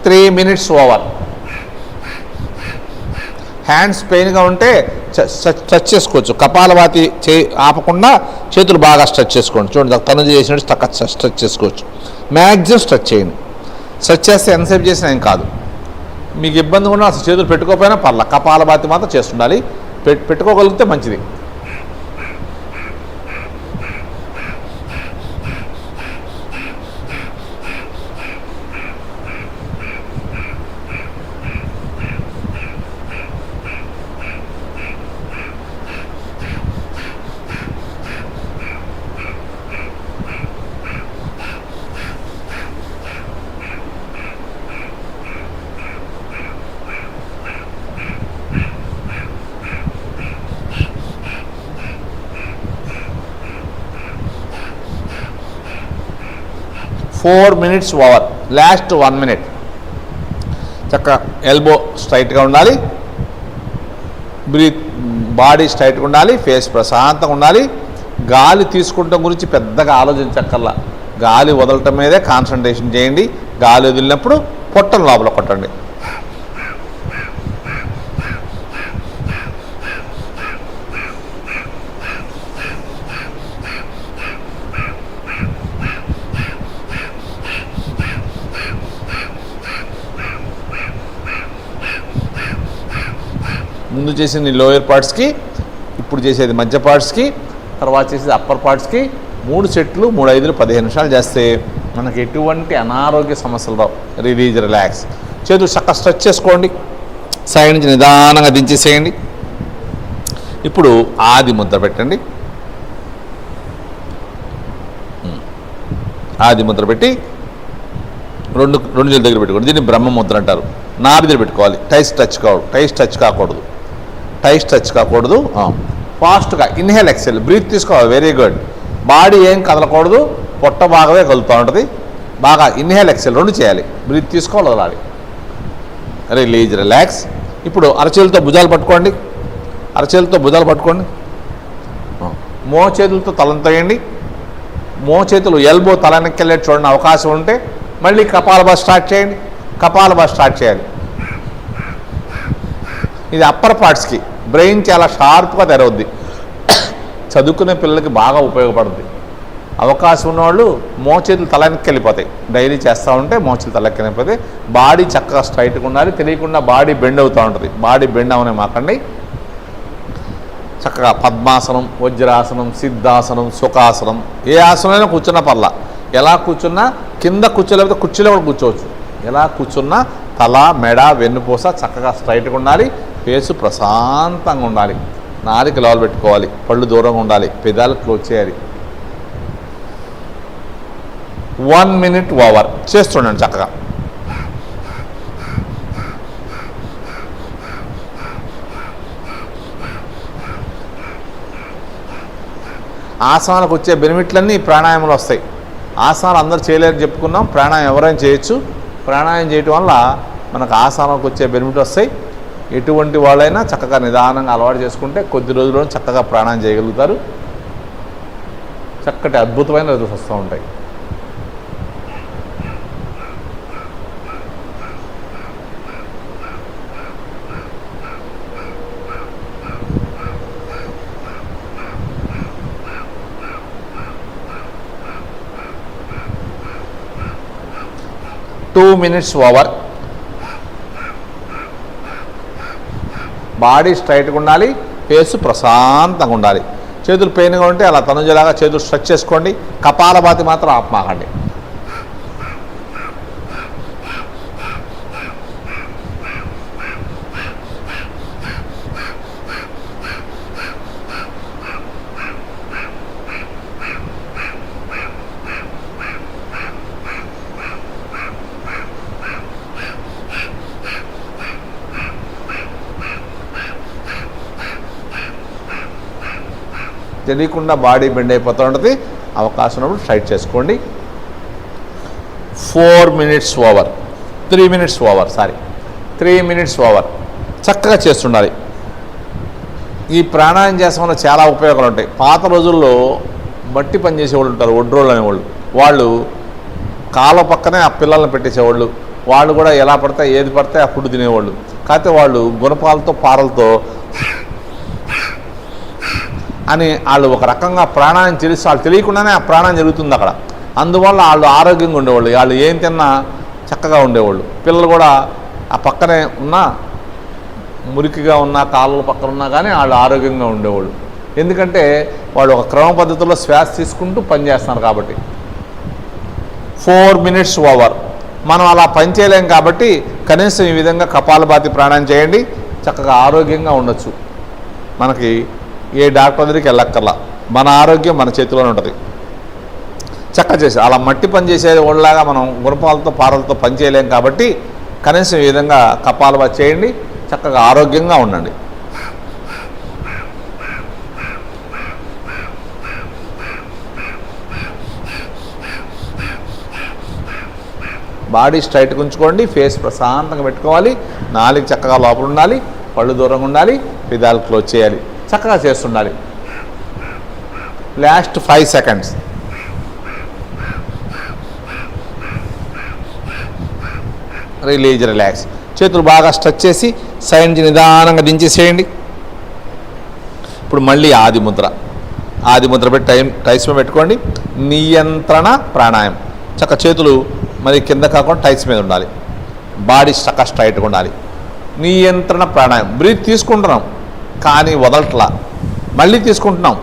Three minutes over. హ్యాండ్స్ పెయిన్గా ఉంటే స్ట్రెచ్ చేసుకోవచ్చు. కపాలభాతి ఆపకుండా చేతులు బాగా స్ట్రెచ్ చేసుకోండి. చూడండి, తను చేసినట్టు చక్కగా స్ట్రెచ్ చేసుకోవచ్చు. మ్యాక్సిమం స్ట్రెచ్ చేయండి. స్ట్రెచ్ చేస్తే ఎంతసేపు చేసినా ఏం కాదు. మీకు ఇబ్బంది కూడా అసలు చేతులు పెట్టుకోకపోయినా పర్లా, కపాలభాతి మాత్రం చేస్తుండాలి. పెట్టుకోగలిగితే మంచిది. Four minutes over. Last 1 minute. చక్కగా ఎల్బో స్ట్రైట్గా ఉండాలి, బ్రీత్ బాడీ స్ట్రైట్గా ఉండాలి, ఫేస్ ప్రశాంతంగా ఉండాలి. గాలి తీసుకుంటాం గురించి పెద్దగా ఆలోచించక్కర్లా, గాలి వదలటం మీదే కాన్సన్ట్రేషన్ చేయండి. గాలి వదిలినప్పుడు పొట్టను లోపల కొట్టండి. ముందు చేసింది లోయర్ పార్ట్స్కి, ఇప్పుడు చేసేది మధ్య పార్ట్స్కి, తర్వాత చేసేది అప్పర్ పార్ట్స్కి 3 సెట్లు 3 5 15 నిమిషాలు చేస్తే మనకి ఎటువంటి అనారోగ్య సమస్యలు రావు. Release, relax. చేతులు చక్కగా స్ట్రెచ్ చేసుకోండి. సైడ్ నుంచి నిదానంగా దించేసేయండి. ఇప్పుడు ఆది ముద్ర పెట్టండి. ఆది ముద్ర పెట్టి రెండు చేతుల దగ్గర పెట్టుకోండి. దీన్ని బ్రహ్మ ముద్ర అంటారు. నాభి దగ్గర పెట్టుకోవాలి. టైస్ టచ్ కాకూడదు. ఫాస్ట్గా ఇన్హేల్, ఎక్సెల్. బ్రీత్ తీసుకోవాలి. Very good. బాడీ ఏం కదలకూడదు, పొట్ట బాగానే కదులుతూ ఉంటుంది. బాగా ఇన్హేల్, ఎక్సెల్ 2 చేయాలి. బ్రీత్ తీసుకోవాలి, వదలాలి. Release, relax. ఇప్పుడు అరచేతులతో భుజాలు పట్టుకోండి. మో చేతులతో తలంతో వేయండి. మో చేతులు ఎల్బో తల వెనక్కెళ్ళేది చూడండి. అవకాశం ఉంటే మళ్ళీ కపాలభాతి స్టార్ట్ చేయండి. కపాలభాతి స్టార్ట్ చేయాలి. ఇది అప్పర్ పార్ట్స్కి. బ్రెయిన్ చాలా షార్ప్గా తెరవద్ది. చదువుకునే పిల్లలకి బాగా ఉపయోగపడుతుంది. అవకాశం ఉన్నవాళ్ళు మోచేతులు తల వెనక్కి వెళ్ళిపోతాయి. డైలీ చేస్తూ ఉంటే మోచేతులు తల వెనక్కి వెళ్ళిపోతాయి. బాడీ చక్కగా స్ట్రైట్గా ఉండాలి. తెలియకుండా బాడీ బెండ్ అవుతూ ఉంటుంది. బాడీ బెండ్ అవనే మాకండి. చక్కగా పద్మాసనం, వజ్రాసనం, సిద్ధాసనం, సుఖాసనం, ఏ ఆసనమైనా కూర్చున్నా పర్లా. ఎలా కూర్చున్నా, కింద కూర్చోలేకపోతే కుర్చీలో కూడా కూర్చోవచ్చు. ఎలా కూర్చున్నా తల, మెడ, వెన్నుపూస చక్కగా స్ట్రైట్గా ఉండాలి. ఫేసు ప్రశాంతంగా ఉండాలి. నాలుక లోపల పెట్టుకోవాలి. పళ్ళు దూరంగా ఉండాలి. పెదాలు క్లోజ్ చేయాలి. 1 minute ఓవర్ చేస్తుండండి చక్కగా. ఆసనాలకు వచ్చే బెనిఫిట్లన్నీ ప్రాణాయామంలో వస్తాయి. ఆసనాలు అందరూ చేయలేరని చెప్పుకున్నాం. ప్రాణాయామం ఎవరైనా చేయొచ్చు. ప్రాణాయామం చేయటం వల్ల మనకు ఆసనాలకు వచ్చే బెనిఫిట్ వస్తాయి. ఎటువంటి వాళ్ళైనా చక్కగా నిదానంగా అలవాటు చేసుకుంటే కొద్ది రోజుల్లో చక్కగా ప్రాణాయామం చేయగలుగుతారు. చక్కటి అద్భుతమైన రిజల్ట్స్ వస్తూ ఉంటాయి. Two minutes over. బాడీ స్ట్రైట్గా ఉండాలి. ఫేస్ ప్రశాంతంగా ఉండాలి. చేతులు పెయిన్గా ఉంటే అలా తనుజలాగా చేతులు స్ట్రెచ్ చేసుకోండి. కపాలభాతి మాత్రం ఆపమాకండి. తెలియకుండా బాడీ బెండ్ అయిపోతూ ఉంటుంది. అవకాశం ఉన్నప్పుడు స్ట్రైట్ చేసుకోండి. 4 minutes over. 3 minutes over. 3 minutes over. చక్కగా చేస్తుండాలి. ఈ ప్రాణాయామం చేసే వల్ల చాలా ఉపయోగాలు ఉంటాయి. పాత రోజుల్లో మట్టి పని చేసేవాళ్ళు ఉంటారు, ఒడ్రోళ్ళు అనేవాళ్ళు. వాళ్ళు కాళ్ళ పక్కనే ఆ పిల్లల్ని పెట్టేసేవాళ్ళు. వాళ్ళు కూడా ఎలా పడితే ఏది పడితే ఆ ఫుడ్ తినేవాళ్ళు. కాకపోతే వాళ్ళు గుణపాలతో, పారలతో అని వాళ్ళు ఒక రకంగా ప్రాణాయామం చేస్తే వాళ్ళు తెలియకుండానే ఆ ప్రాణాయామం జరుగుతుంది అక్కడ. అందువల్ల వాళ్ళు ఆరోగ్యంగా ఉండేవాళ్ళు. వాళ్ళు ఏం తిన్నా చక్కగా ఉండేవాళ్ళు. పిల్లలు కూడా ఆ పక్కనే ఉన్నా, మురికిగా ఉన్నా, కాళ్ళ పక్కన ఉన్నా కానీ వాళ్ళు ఆరోగ్యంగా ఉండేవాళ్ళు. ఎందుకంటే వాళ్ళు ఒక క్రమ పద్ధతిలో శ్వాస తీసుకుంటూ పనిచేస్తున్నారు కాబట్టి. 4 minutes ఓవర్. మనం అలా పని చేయలేం కాబట్టి కనీసం ఈ విధంగా కపాలభాతి ప్రాణాయామం చేయండి. చక్కగా ఆరోగ్యంగా ఉండొచ్చు. మనకి ఏ డాక్టర్ దగ్గరికి వెళ్ళక్కర్లా. మన ఆరోగ్యం మన చేతిలోనే ఉంటుంది. చక్కగా చేసి అలా మట్టి పని చేసే వాళ్ళలాగా మనం గుణపాలతో, పారలతో పని చేయలేం కాబట్టి కనీసం ఈ విధంగా కపాలభాతి చేయండి. చక్కగా ఆరోగ్యంగా ఉండండి. బాడీ స్ట్రైట్గా ఉంచుకోండి. ఫేస్ ప్రశాంతంగా పెట్టుకోవాలి. నాలుగు చక్కగా లోపల ఉండాలి. పళ్ళు దూరంగా ఉండాలి. పెదాలు క్లోజ్ చేయాలి. చక్కగా చేస్తుండాలి. Last 5 seconds. Release, relax. చేతులు బాగా స్ట్రెచ్ చేసి సైడ్ నుంచి నిదానంగా దించేసేయండి. ఇప్పుడు మళ్ళీ ఆది ముద్ర. ఆది ముద్ర పెట్టి టైస్ మీద పెట్టుకోండి. నియంత్రణ ప్రాణాయామం. చక్క చేతులు మరి కింద కాకుండా టైస్ మీద ఉండాలి. బాడీ చక్కగా స్ట్రైట్గా ఉండాలి. నియంత్రణ ప్రాణాయామం. బ్రీత్ తీసుకుంటున్నాం కానీ వదలట్లా, మళ్ళీ తీసుకుంటున్నాం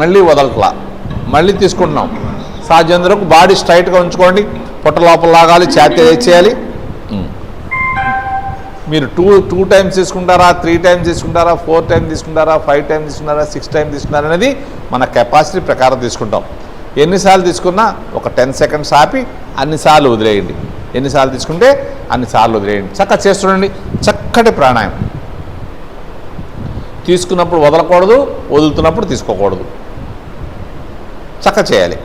మళ్ళీ వదలట్లా, మళ్ళీ తీసుకుంటున్నాం. సాధ్యం వరకు బాడీ స్ట్రైట్గా ఉంచుకోండి. పొట్ట లోపల లాగాలి, ఛాతీ చేయాలి. మీరు టూ టైమ్స్ తీసుకుంటారా, 3 టైమ్స్ తీసుకుంటారా, 4 టైమ్స్ తీసుకుంటారా, 5 టైమ్స్ తీసుకుంటారా, 6 టైమ్స్ తీసుకుంటారా అనేది మన కెపాసిటీ ప్రకారం తీసుకుంటాం. ఎన్నిసార్లు తీసుకున్నా ఒక 10 సెకండ్స్ ఆపి అన్నిసార్లు వదిలేయండి. ఎన్నిసార్లు తీసుకుంటే అన్నిసార్లు వదిలేయండి. చక్కగా చేస్తుండండి. చక్కటి ప్రాణాయామం. తీసుకున్నప్పుడు వదలకూడదు, వదులుతున్నప్పుడు తీసుకోకూడదు. చక్కగా చేయాలి.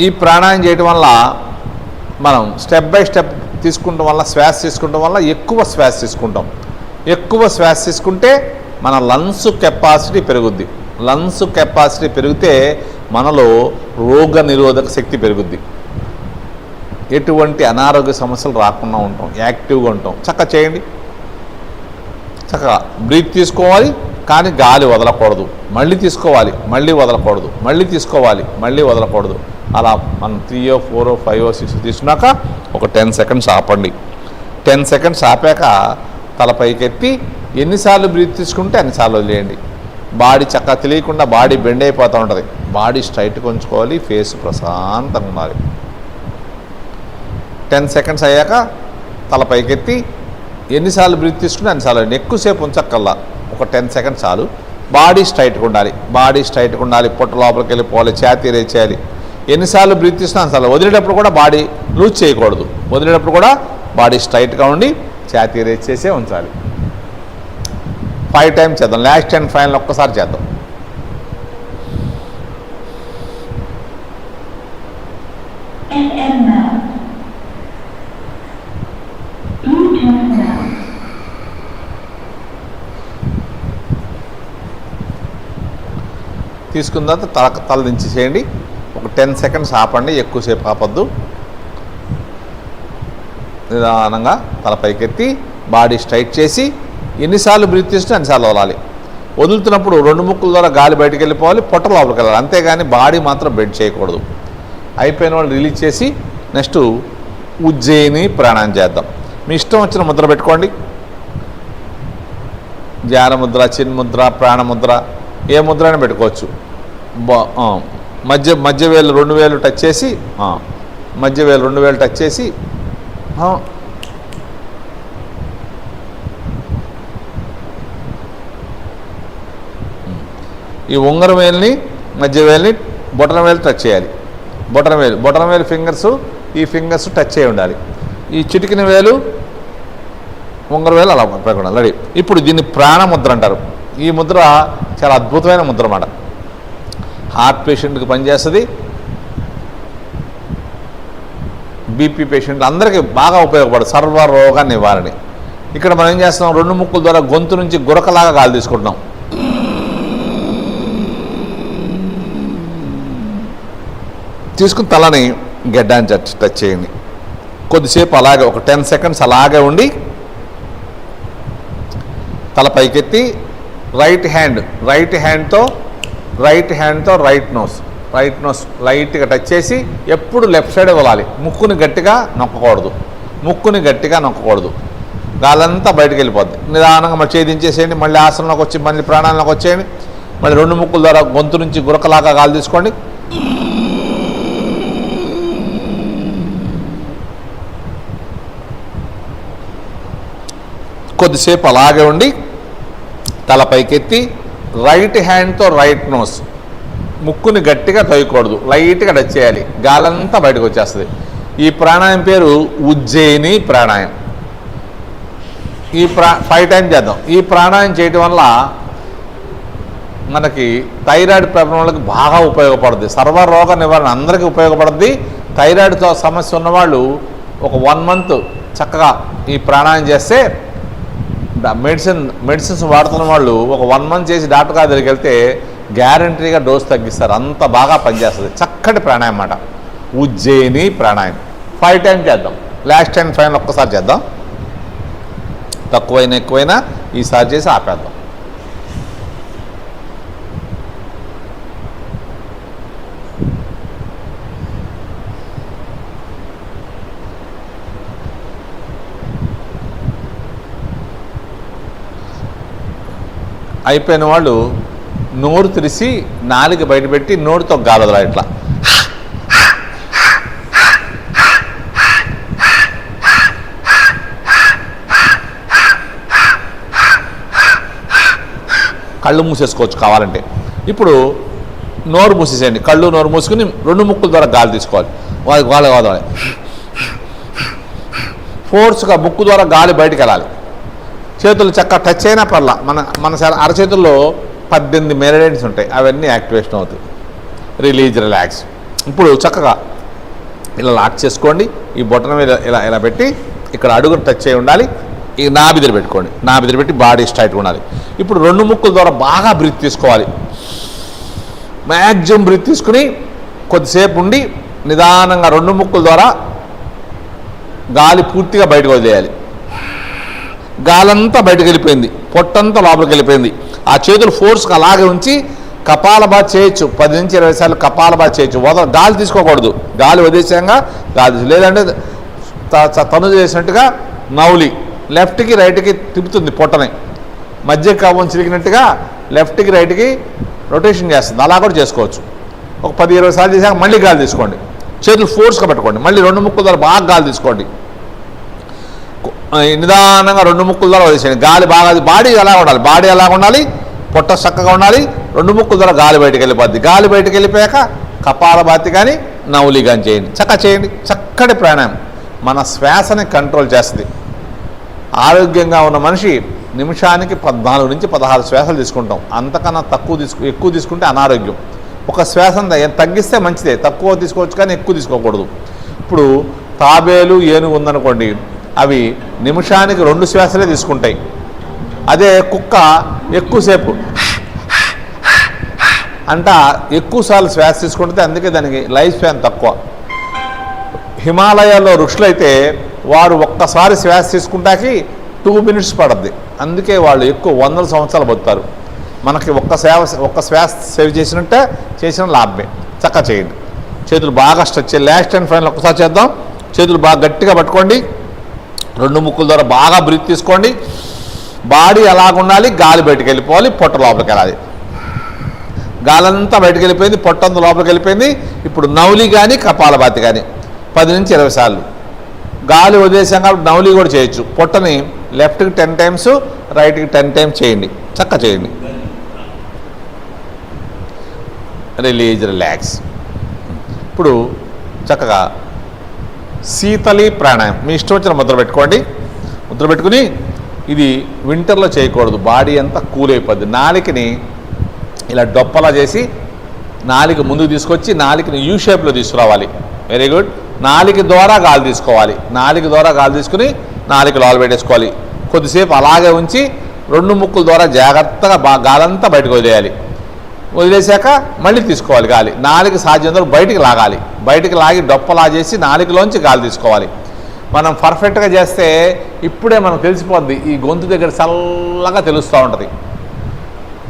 ఈ ప్రాణాయామం చేయటం వల్ల మనం స్టెప్ బై స్టెప్ తీసుకుంటాం వల్ల, శ్వాస తీసుకుంటాం వల్ల ఎక్కువ శ్వాస తీసుకుంటాం. ఎక్కువ శ్వాస తీసుకుంటే మన లంగ్స్ కెపాసిటీ పెరుగుద్ది. లంగ్స్ కెపాసిటీ పెరిగితే మనలో రోగ నిరోధక శక్తి పెరుగుద్ది. ఎటువంటి అనారోగ్య సమస్యలు రాకుండా ఉంటాం, యాక్టివ్గా ఉంటాం. చక్కగా చేయండి. చక్కగా బ్రీత్ తీసుకోవాలి కానీ గాలి వదలకూడదు. మళ్ళీ తీసుకోవాలి, మళ్ళీ వదలకూడదు, మళ్ళీ తీసుకోవాలి, మళ్ళీ వదలకూడదు. అలా మనం 3, 4, 5, 6 తీసుకున్నాక ఒక 10 సెకండ్స్ ఆపండి. 10 సెకండ్స్ ఆపాక తల పైకెత్తి ఎన్నిసార్లు బ్రీత్ తీసుకుంటే అన్నిసార్లు వదిలేయండి. బాడీ చక్కగా తెలియకుండా బాడీ బెండ్ అయిపోతూ ఉంటుంది. బాడీ స్ట్రైట్గా ఉంచుకోవాలి, ఫేస్ ప్రశాంతంగా ఉండాలి. 10 సెకండ్స్ అయ్యాక తల పైకెత్తి ఎన్నిసార్లు బ్రీత్ తీసుకుంటే అన్నిసార్లు వదిలేయండి. ఎక్కువసేపు ఉంచక్కల్లా, ఒక 10 సెకండ్స్ చాలు. బాడీ స్ట్రైట్గా ఉండాలి, బాడీ స్ట్రైట్గా ఉండాలి. పొట్ట లోపలికి వెళ్ళిపోవాలి, ఛాతీ రేస్ చేయాలి. ఎన్నిసార్లు బ్రీత్ తీసుకున్నా అన్నిసార్లు. వదిలేటప్పుడు కూడా బాడీ లూజ్ చేయకూడదు. వదిలేటప్పుడు కూడా బాడీ స్ట్రైట్గా ఉండి ఛాతీ రేస్ చేసే ఉంచాలి. 5 టైమ్స్ చేద్దాం. లాస్ట్ అండ్ ఫైనల్ ఒక్కసారి చేద్దాం. తీసుకున్న తర్వాత తల దించి చేయండి. ఒక 10 సెకండ్స్ ఆపండి, ఎక్కువసేపు ఆపద్దు. నిదానంగా తల పైకెత్తి బాడీ స్ట్రైట్ చేసి ఎన్నిసార్లు బ్రీత్ చేస్తే అన్నిసార్లు వదలాలి. వదులుతున్నప్పుడు 2 ముక్కుల ద్వారా గాలి బయటకు వెళ్ళిపోవాలి, పొట్ట లోపలికి వెళ్ళాలి. అంతేగాని బాడీ మాత్రం బెండ్ చేయకూడదు. అయిపోయిన వాళ్ళు రిలీజ్ చేసి నెక్స్ట్ ఉజ్జయిని ప్రాణాయామం చేద్దాం. మీ ఇష్టం వచ్చిన ముద్ర పెట్టుకోండి. ధ్యాన ముద్ర, చిన్ముద్ర, ప్రాణముద్ర, ఏ ముద్ర అయినా పెట్టుకోవచ్చు. మధ్య వేలు 2 వేలు టచ్ చేసి, మధ్య వేలు 2 వేలు టచ్ చేసి ఈ ఉంగరం వేలుని, మధ్య వేలుని, బొటన వేలు టచ్ చేయాలి. బొటన వేలు ఫింగర్స్, ఈ ఫింగర్స్ టచ్ చేయి ఉండాలి. ఈ చిటికిన వేలు, ఉంగరం వేలు అలా పెట్టుకోండి. రెడీ. ఇప్పుడు దీన్ని ప్రాణముద్ర అంటారు. ఈ ముద్ర చాలా అద్భుతమైన ముద్ర అన్నమాట. హార్ట్ పేషెంట్కి పనిచేస్తుంది, బీపీ పేషెంట్లు అందరికీ బాగా ఉపయోగపడుతుంది. సర్వరోగ నివారణ. ఇక్కడ మనం ఏం చేస్తున్నాం, 2 ముక్కుల ద్వారా గొంతు నుంచి గురకలాగా గాలి తీసుకుంటున్నాం. తీసుకుని తలని గడ్డాన్ని టచ్ చేయండి. కొద్దిసేపు అలాగే ఒక 10 సెకండ్స్ అలాగే ఉండి తల పైకెత్తి రైట్ హ్యాండ్తో రైట్ నోస్ లైట్గా టచ్ చేసి ఎప్పుడు లెఫ్ట్ సైడ్ వదలాలి. ముక్కుని గట్టిగా నొక్కకూడదు. గాలంతా బయటకు వెళ్ళిపోద్ది. నిదానంగా మళ్ళీ ఛేదించేసేయండి. మళ్ళీ ఆసనంలోకి వచ్చి మళ్ళీ ప్రాణాయంలోకి వచ్చేయండి. మళ్ళీ 2 ముక్కుల ద్వారా గొంతు నుంచి గురకలాగా గాలి తీసుకోండి. కొద్దిసేపు అలాగే ఉండి తల పైకెత్తి రైట్ హ్యాండ్తో రైట్ నోస్, ముక్కుని గట్టిగా తొయ్యకూడదు, లైట్గా టచ్ చేయాలి. గాలంతా బయటకు వచ్చేస్తుంది. ఈ ప్రాణాయామం పేరు ఉజ్జయిని ప్రాణాయామం. 5 టైమ్స్ చేద్దాం. ఈ ప్రాణాయామం చేయటం వల్ల మనకి థైరాయిడ్ ప్రాబ్లంలకు బాగా ఉపయోగపడుతుంది. సర్వరోగ నివారణ అందరికీ ఉపయోగపడుతుంది. థైరాయిడ్తో సమస్య ఉన్నవాళ్ళు ఒక 1 మంత్ చక్కగా ఈ ప్రాణాయామం చేస్తే, మెడిసిన్స్ వాడుతున్న వాళ్ళు ఒక 1 మంత్ చేసి డాక్టర్ గారి దగ్గరికి వెళ్తే గ్యారంటీగా డోస్ తగ్గిస్తారు. అంత బాగా పనిచేస్తుంది. చక్కటి ప్రాణాయామం అన్నమాట ఉజ్జయిని ప్రాణాయామం. 5 టైమ్స్ చేద్దాం. లాస్ట్ అండ్ ఫైనల్ ఒక్కసారి చేద్దాం. తక్కువైనా ఎక్కువైనా ఈసారి చేసి ఆపేద్దాం. అయిపోయిన వాళ్ళు నోరు తెరిచి నాలుక బయట పెట్టి నోరుతో గాలి వదలాలి. ఇట్లా కళ్ళు మూసేసుకోవచ్చు కావాలంటే. ఇప్పుడు నోరు మూసేసేయండి, కళ్ళు నోరు మూసుకుని 2 ముక్కుల ద్వారా గాలి తీసుకోవాలి. గాలి వదలాలి. ఫోర్స్గా ముక్కు ద్వారా గాలి బయటికి వెళ్ళాలి. చేతులు చక్కగా టచ్ అయినా పర్లా. మన అరచేతుల్లో 18 మెరిడియన్స్ ఉంటాయి, అవన్నీ యాక్టివేషన్ అవుతాయి. Release, relax. ఇప్పుడు చక్కగా ఇలా లాక్ చేసుకోండి. ఈ బొటన మీద ఇలా ఇలా పెట్టి ఇక్కడ అడుగును టచ్ అయి ఉండాలి. ఈ నాభిదిరి పెట్టుకోండి, నాభిదిరి పెట్టి బాడీ స్ట్రైట్గా ఉండాలి. ఇప్పుడు 2 ముక్కుల ద్వారా బాగా బ్రీత్ తీసుకోవాలి. మ్యాక్సిమం బ్రీత్ తీసుకుని కొద్దిసేపు ఉండి నిదానంగా 2 ముక్కుల ద్వారా గాలి పూర్తిగా బయటకు వదిలేయాలి. గాలంతా బయటకు వెళ్ళిపోయింది, పొట్టంతా లోపలికి వెళ్ళిపోయింది. ఆ చేతులు ఫోర్స్గా అలాగే ఉంచి కపాలభాతి చేయొచ్చు. 10 నుంచి 20 సార్లు కపాలభాతి చేయొచ్చు. గాలి తీసుకోకూడదు, గాలి వదిలేసాక గాలి. లేదంటే తను చేసినట్టుగా నౌలి లెఫ్ట్కి రైట్కి తిప్పుతుంది పొట్టని, మధ్య కావం చిరిగినట్టుగా లెఫ్ట్కి రైట్కి రొటేషన్ చేస్తుంది. అలా కూడా చేసుకోవచ్చు. ఒక 10-20 సార్లు చేశాక మళ్ళీ గాలి తీసుకోండి. చేతులు ఫోర్స్గా పెట్టుకోండి. మళ్ళీ 2 ముక్కుల ద్వారా బాగా గాలి తీసుకోండి. నిదానంగా 2 ముక్కుల ద్వారా వదిలేసేయండి. గాలి బాగా, బాడీ ఎలా ఉండాలి, బాడీ ఎలా ఉండాలి, పొట్ట చక్కగా ఉండాలి. 2 ముక్కుల ద్వారా గాలి బయటకు వెళ్ళిపోద్ది. గాలి బయటకు వెళ్ళిపోయాక కపాలభాతి కానీ నౌలి కానీ చేయండి. చేయండి. చక్కటి ప్రాణాయామం మన శ్వాసని కంట్రోల్ చేస్తుంది. ఆరోగ్యంగా ఉన్న మనిషి నిమిషానికి 14 నుంచి 16 శ్వాసలు తీసుకుంటాం. అంతకన్నా ఎక్కువ తీసుకుంటే అనారోగ్యం. ఒక శ్వాసను తగ్గిస్తే మంచిదే, తక్కువ తీసుకోవచ్చు కానీ ఎక్కువ తీసుకోకూడదు. ఇప్పుడు తాబేలు, ఏనుగు ఉందనుకోండి, అవి నిమిషానికి 2 శ్వాసలే తీసుకుంటాయి. అదే కుక్క ఎక్కువసేపు ఎక్కువసార్లు శ్వాస తీసుకుంటే, అందుకే దానికి లైఫ్ స్పాన్ తక్కువ. హిమాలయాల్లో ఋషులైతే వారు ఒక్కసారి శ్వాస తీసుకుంటాకి 2 మినిట్స్ పడుద్ది. అందుకే వాళ్ళు ఎక్కువ 100 సంవత్సరాలు బతుకుతారు. మనకి ఒక్క శ్వాస సేవ్ చేసిన లాభమే. చక్కగా చేయండి. చేతులు బాగా స్ట్రెచ్ చేయాలి. లాస్ట్ అండ్ ఫైనల్ ఒక్కసారి చేద్దాం. చేతులు బాగా గట్టిగా పట్టుకోండి. 2 ముక్కుల ద్వారా బాగా బ్రీత్ తీసుకోండి. బాడీ ఎలాగుండాలి, గాలి బయటకు వెళ్ళిపోవాలి, పొట్ట లోపలికి వెళ్ళాలి. గాలంతా బయటకు వెళ్ళిపోయింది, పొట్టంతా లోపలికి వెళ్ళిపోయింది. ఇప్పుడు నౌలి కానీ కపాలభాతి కానీ 10 నుంచి 20 సార్లు. గాలి వదిలేసాం కాబట్టి నౌలి కూడా చేయొచ్చు. పొట్టని లెఫ్ట్కి 10 టైమ్స్, రైట్కి 10 టైమ్స్ చేయండి. చక్కగా చేయండి. Release, relax. ఇప్పుడు చక్కగా శీతలి ప్రాణాయామం మీ ఇష్టం వచ్చిన ముద్ర పెట్టుకోండి. ముద్ర పెట్టుకుని, ఇది వింటర్లో చేయకూడదు, బాడీ అంతా కూల్ అయిపోద్ది. నాలికని ఇలా డొప్పలా చేసి నాలిక ముందుకు తీసుకొచ్చి నాలికని యూ షేప్లో తీసుకురావాలి. Very good. నాలిక ద్వారా గాలి తీసుకోవాలి. నాలిక ద్వారా గాలి తీసుకుని నాలిక లోపల పెట్టేసుకోవాలి. కొద్దిసేపు అలాగే ఉంచి 2 ముక్కుల ద్వారా జాగ్రత్తగా గాలంతా బయటకు వదిలేయాలి. వదిలేశాక మళ్ళీ తీసుకోవాలి గాలి. నాలిక సాధ్యంతో బయటికి లాగాలి. బయటికి లాగి డొప్పలా చేసి నాలికలోంచి గాలి తీసుకోవాలి. మనం పర్ఫెక్ట్గా చేస్తే ఇప్పుడే మనకు తెలిసిపోద్ది. ఈ గొంతు దగ్గర చల్లగా తెలుస్తూ ఉంటుంది.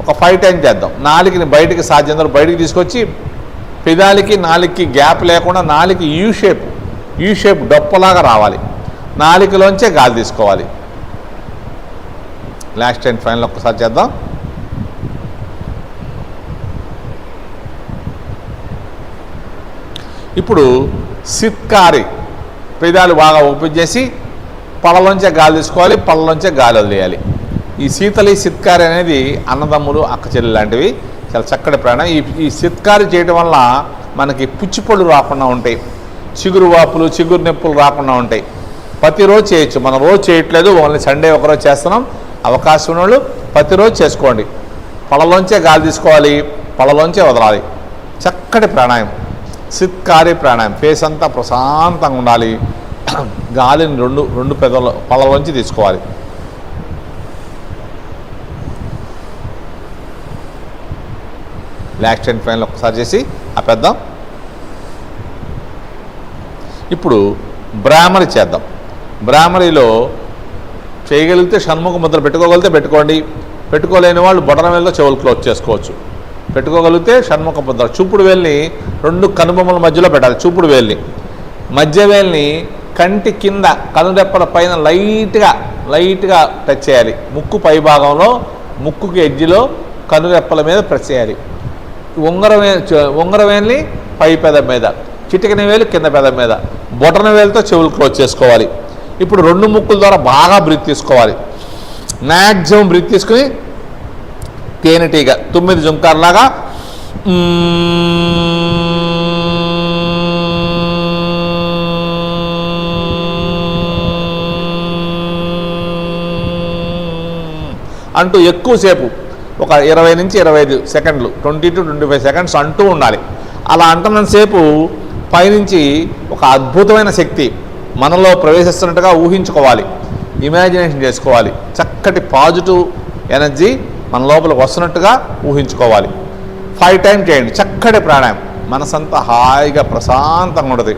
ఒక 5 టైమ్స్ చేద్దాం. నాలికని బయటికి సాధ్యంతో బయటికి తీసుకొచ్చి పెదాలకి నాలికకి గ్యాప్ లేకుండా నాలిక యూ షేప్ డొప్పలాగా రావాలి. నాలికలోంచే గాలి తీసుకోవాలి. లాస్ట్ అండ్ ఫైనల్ ఒక్కసారి చేద్దాం. ఇప్పుడు సిత్కారి, పెదాలు బాగా ఓపెన్ చేసి పళ్ళలోంచే గాలి తీసుకోవాలి, పళ్ళలోంచే గాలి వదిలేయాలి. ఈ శీతలి సిత్కారి అనేది అన్నదమ్ములు, అక్క చెల్లి లాంటివి. చాలా చక్కటి ప్రాణాయామం. ఈ సిత్కారి చేయడం వల్ల మనకి పుచ్చిపళ్ళు రాకుండా ఉంటాయి, చిగురు వాపులు, చిగురు నొప్పులు రాకుండా ఉంటాయి. ప్రతిరోజు చేయొచ్చు. మనం రోజు చేయట్లేదు, ఓన్లీ సండే ఒకరోజు చేస్తున్నాం. అవకాశం ఉన్న వాళ్ళు ప్రతిరోజు చేసుకోండి. పళ్ళలోంచే గాలి తీసుకోవాలి, పళ్ళలోంచే వదలాలి. చక్కటి ప్రాణాయామం, సిత్కారి ప్రాణాయామం. ఫేస్ అంతా ప్రశాంతంగా ఉండాలి. గాలిని రెండు పెదవుల పళ్ళలోంచి తీసుకోవాలి. లాస్ట్ అండ్ ఫైనల్ ఒకసారి చేసి ఆపేద్దాం. ఇప్పుడు బ్రాహ్మరి చేద్దాం. బ్రాహ్మరిలో చేయగలిగితే షణ్ముఖ ముద్ర పెట్టుకోగలిగితే పెట్టుకోండి. పెట్టుకోలేని వాళ్ళు బొటనవేలుతో చెవులు క్లోజ్ చేసుకోవచ్చు. పెట్టుకోగలిగితే షణ్ముఖ ముద్ర. చూపుడు వేలిని 2 కనుబొమ్మల మధ్యలో పెట్టాలి. చూపుడు వేలిని, మధ్య వేలిని కంటి కింద కనురెప్పల పైన లైట్గా టచ్ చేయాలి. ముక్కు పై భాగంలో ముక్కుకి ఎడ్జిలో కనురెప్పల మీద ప్రెస్ చేయాలి. ఉంగరం వేలిని పై పెదం మీద, చిటికెన వేలు కింద పెదం మీద, బొటన వేలుతో చెవులు క్లోజ్ చేసుకోవాలి. ఇప్పుడు 2 ముక్కుల ద్వారా బాగా బ్రీత్ తీసుకోవాలి. మ్యాక్సిమం బ్రీత్ తీసుకుని తేనెటీగ 9 జుంకార్లాగా అంటూ ఎక్కువసేపు ఒక 20 నుంచి 25 సెకండ్లు 20 to 25 సెకండ్స్ అంటూ ఉండాలి. అలా అంటున్నంతసేపు పైనుంచి ఒక అద్భుతమైన శక్తి మనలో ప్రవేశిస్తున్నట్టుగా ఊహించుకోవాలి, ఇమాజినేషన్ చేసుకోవాలి. చక్కటి పాజిటివ్ ఎనర్జీ మన లోపలికి వస్తున్నట్టుగా ఊహించుకోవాలి. 5 టైమ్స్ చేయండి. చక్కటి ప్రాణాయామం, మనసంతా హాయిగా ప్రశాంతంగా ఉంటుంది.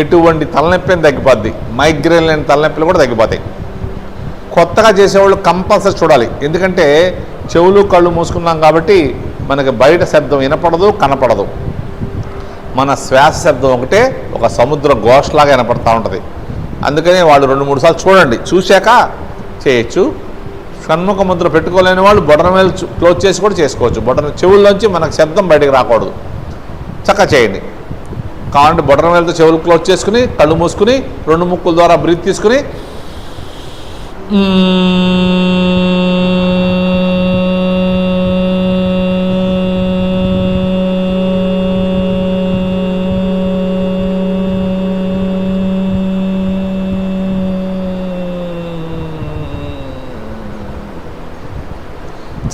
ఎటువంటి తలనొప్పి తగ్గిపోద్ది, మైగ్రేన్ లేని తలనొప్పులు కూడా తగ్గిపోతాయి. కొత్తగా చేసేవాళ్ళు కంపల్సరీ చూడాలి, ఎందుకంటే చెవులు కళ్ళు మూసుకున్నాం కాబట్టి మనకి బయట శబ్దం వినపడదు, కనపడదు. మన శ్వాస శబ్దం ఒకటే ఒక సముద్ర ఘోషలాగా వినపడుతూ ఉంటుంది. అందుకని వాళ్ళు 2-3 సార్లు చూడండి, చూశాక చేయొచ్చు. షణ్ముఖ ముద్ర పెట్టుకోలేని వాళ్ళు బొటనవేలు క్లోజ్ చేసి కూడా చేసుకోవచ్చు. చెవుల్లోంచి మనకు శబ్దం బయటకు రాకూడదు. చక్కగా చేయండి. కావాలంటే బొటనవేలుతో చెవులు క్లోజ్ చేసుకుని కళ్ళు మూసుకుని 2 ముక్కుల ద్వారా బ్రీత్ తీసుకుని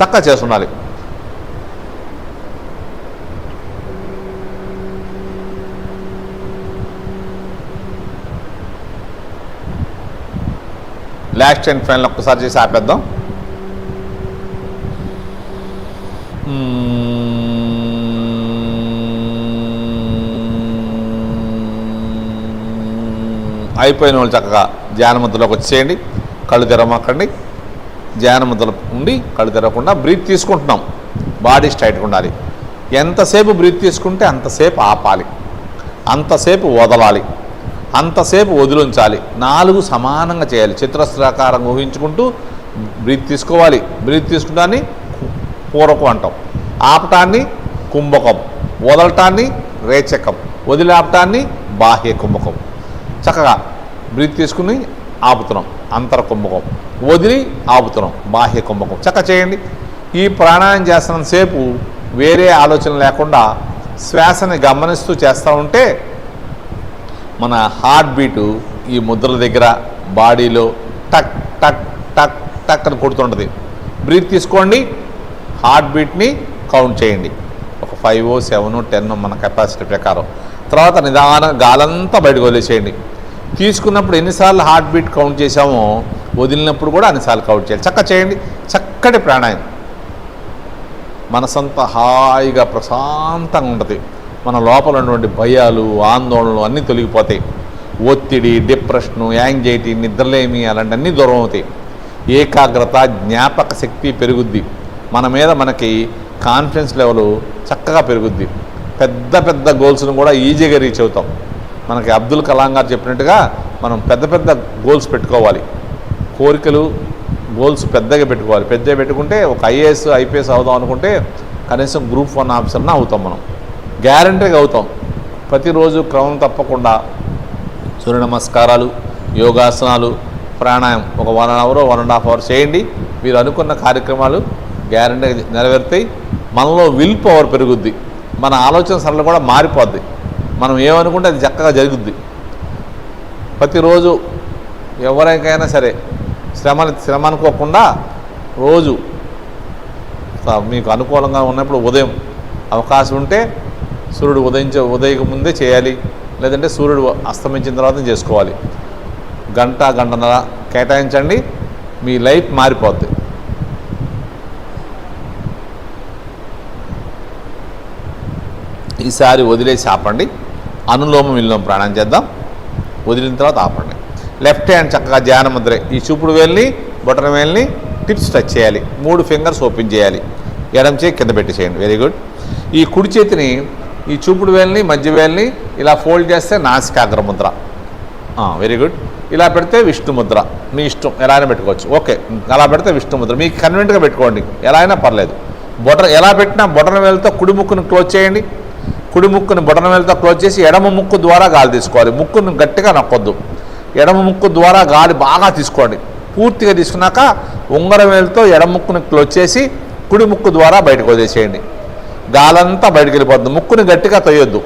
చక్కగా చేస్తుండాలి. లాస్ట్ అండ్ ఫైనల్ ఒక్కసారి చేసి ఆపేద్దాం. అయిపోయిన వాళ్ళు చక్కగా ధ్యాన ముద్రలోకి వచ్చేయండి. కళ్ళు తెరవకండి. ధ్యాన ముద్రలో ఉండి కళ్ళు తెరవకుండా బ్రీత్ తీసుకుంటున్నాం. బాడీ స్ట్రైట్గా ఉండాలి. ఎంతసేపు బ్రీత్ తీసుకుంటే అంతసేపు ఆపాలి, అంతసేపు వదలాలి, అంతసేపు వదిలించాలి. 4 సమానంగా చేయాలి. చతురస్రాకారం ఊహించుకుంటూ బ్రీత్ తీసుకోవాలి. బ్రీత్ తీసుకుంటాన్ని పూరకం అంటాం, ఆపటాన్ని కుంభకం, వదలటాన్ని రేచకం, వదిలి ఆపటాన్ని బాహ్య కుంభకం. చక్కగా బ్రీత్ తీసుకుని ఆపుతున్నాం అంతర కుంభకం, వదిలి ఆపుతున్నాం బాహ్య కుంభకం. చక్కగా చేయండి. ఈ ప్రాణాయామం చేస్తున్నంతసేపు వేరే ఆలోచన లేకుండా శ్వాసని గమనిస్తూ చేస్తూ ఉంటే మన హార్ట్ బీటు ఈ ముద్రల దగ్గర బాడీలో టక్ టక్ టక్ టక్ అని కొడుతుంటుంది. బ్రీత్ తీసుకోండి, హార్ట్ బీట్ని కౌంట్ చేయండి. ఒక 5, 7, 10 మన కెపాసిటీ ప్రకారం. తర్వాత నిదానం గాలంతా బయటకు వదిలేసేయండి. తీసుకున్నప్పుడు ఎన్నిసార్లు హార్ట్ బీట్ కౌంట్ చేసామో వదిలినప్పుడు కూడా అన్నిసార్లు కౌంట్ చేయాలి. చక్కగా చేయండి. చక్కటి ప్రాణాయామం, మనసంతా హాయిగా ప్రశాంతంగా ఉంటుంది. మన లోపల ఉన్నటువంటి భయాలు, ఆందోళనలు అన్నీ తొలగిపోతాయి. ఒత్తిడి, డిప్రెషను, యాంగ్జైటీ, నిద్రలేమి అలాంటివన్నీ దూరం అవుతాయి. ఏకాగ్రత, జ్ఞాపక శక్తి పెరుగుద్ది. మన మీద మనకి కాన్ఫిడెన్స్ లెవెల్ చక్కగా పెరుగుద్ది. పెద్ద పెద్ద గోల్స్ను కూడా ఈజీగా రీచ్ అవుతాం. మనకి అబ్దుల్ కలాం గారు చెప్పినట్టుగా మనం పెద్ద పెద్ద గోల్స్ పెట్టుకోవాలి. కోరికలు, గోల్స్ పెద్దగా పెట్టుకోవాలి. పెద్దగా పెట్టుకుంటే ఒక ఐఏఎస్, ఐపీఎస్ అవుదాం అనుకుంటే కనీసం గ్రూప్ 1 ఆఫీసర్నా అవుతాం. మనం గ్యారంటీగా అవుతాం. ప్రతిరోజు క్రమం తప్పకుండా సూర్య నమస్కారాలు, యోగాసనాలు, ప్రాణాయామం ఒక 1 hour, 1.5 hours చేయండి. మీరు అనుకున్న కార్యక్రమాలు గ్యారంటీగా నెరవేరుతాయి. మనలో విల్ పవర్ పెరుగుద్ది. మన ఆలోచన సరళి కూడా మారిపోద్ది. మనం ఏమనుకుంటే అది చక్కగా జరుగుద్ది. ప్రతిరోజు ఎవరికైనా సరే శ్రమ అనుకోకుండా రోజు మీకు అనుకూలంగా ఉన్నప్పుడు ఉదయం అవకాశం ఉంటే సూర్యుడు ఉదయకు ముందే చేయాలి, లేదంటే సూర్యుడు అస్తమించిన తర్వాత చేసుకోవాలి. గంటన్నర కేటాయించండి, మీ లైఫ్ మారిపోద్ది. ఈసారి వదిలేసి ఆపండి. అనులోమ విలోమ ప్రాణాయామం చేద్దాం. వదిలిన తర్వాత ఆపండి. లెఫ్ట్ హ్యాండ్ చక్కగా ధ్యాన ముద్ర, ఈ చూపుడు వేలిని బొటన వేలిని టిప్స్ టచ్ చేయాలి. 3 ఫింగర్స్ ఓపెన్ చేయాలి. ఎడమ చేయి కింద పెట్టి చేయండి. Very good. ఈ కుడి చేతిని ఈ చూపుడు వేలిని మధ్య వేలిని ఇలా ఫోల్డ్ చేస్తే నాసికాగ్ర ముద్ర. Very good. ఇలా పెడితే విష్ణుముద్ర, మీ ఇష్టం, ఎలా అయినా పెట్టుకోవచ్చు. ఓకే, అలా పెడితే విష్ణుముద్ర, మీకు కన్వీనెంట్గా పెట్టుకోండి, ఎలా అయినా పర్లేదు. ఎలా పెట్టినా బొటన వేలుతో కుడి ముక్కును క్లోజ్ చేయండి. కుడి ముక్కుని బొటన వేలుతో క్లోజ్ చేసి ఎడమ ముక్కు ద్వారా గాలి తీసుకోవాలి. ముక్కును గట్టిగా నొక్కొద్దు, ఎడమ ముక్కు ద్వారా గాలి బాగా తీసుకోండి. పూర్తిగా తీసుకున్నాక ఉంగరం వేలుతో ఎడమ ముక్కుని క్లోజ్ చేసి కుడి ముక్కు ద్వారా బయటకు వదిలేసేయండి. గాలంతా బయటకు వెళ్ళిపోతుంది. ముక్కుని గట్టిగా తొయ్యొద్దు,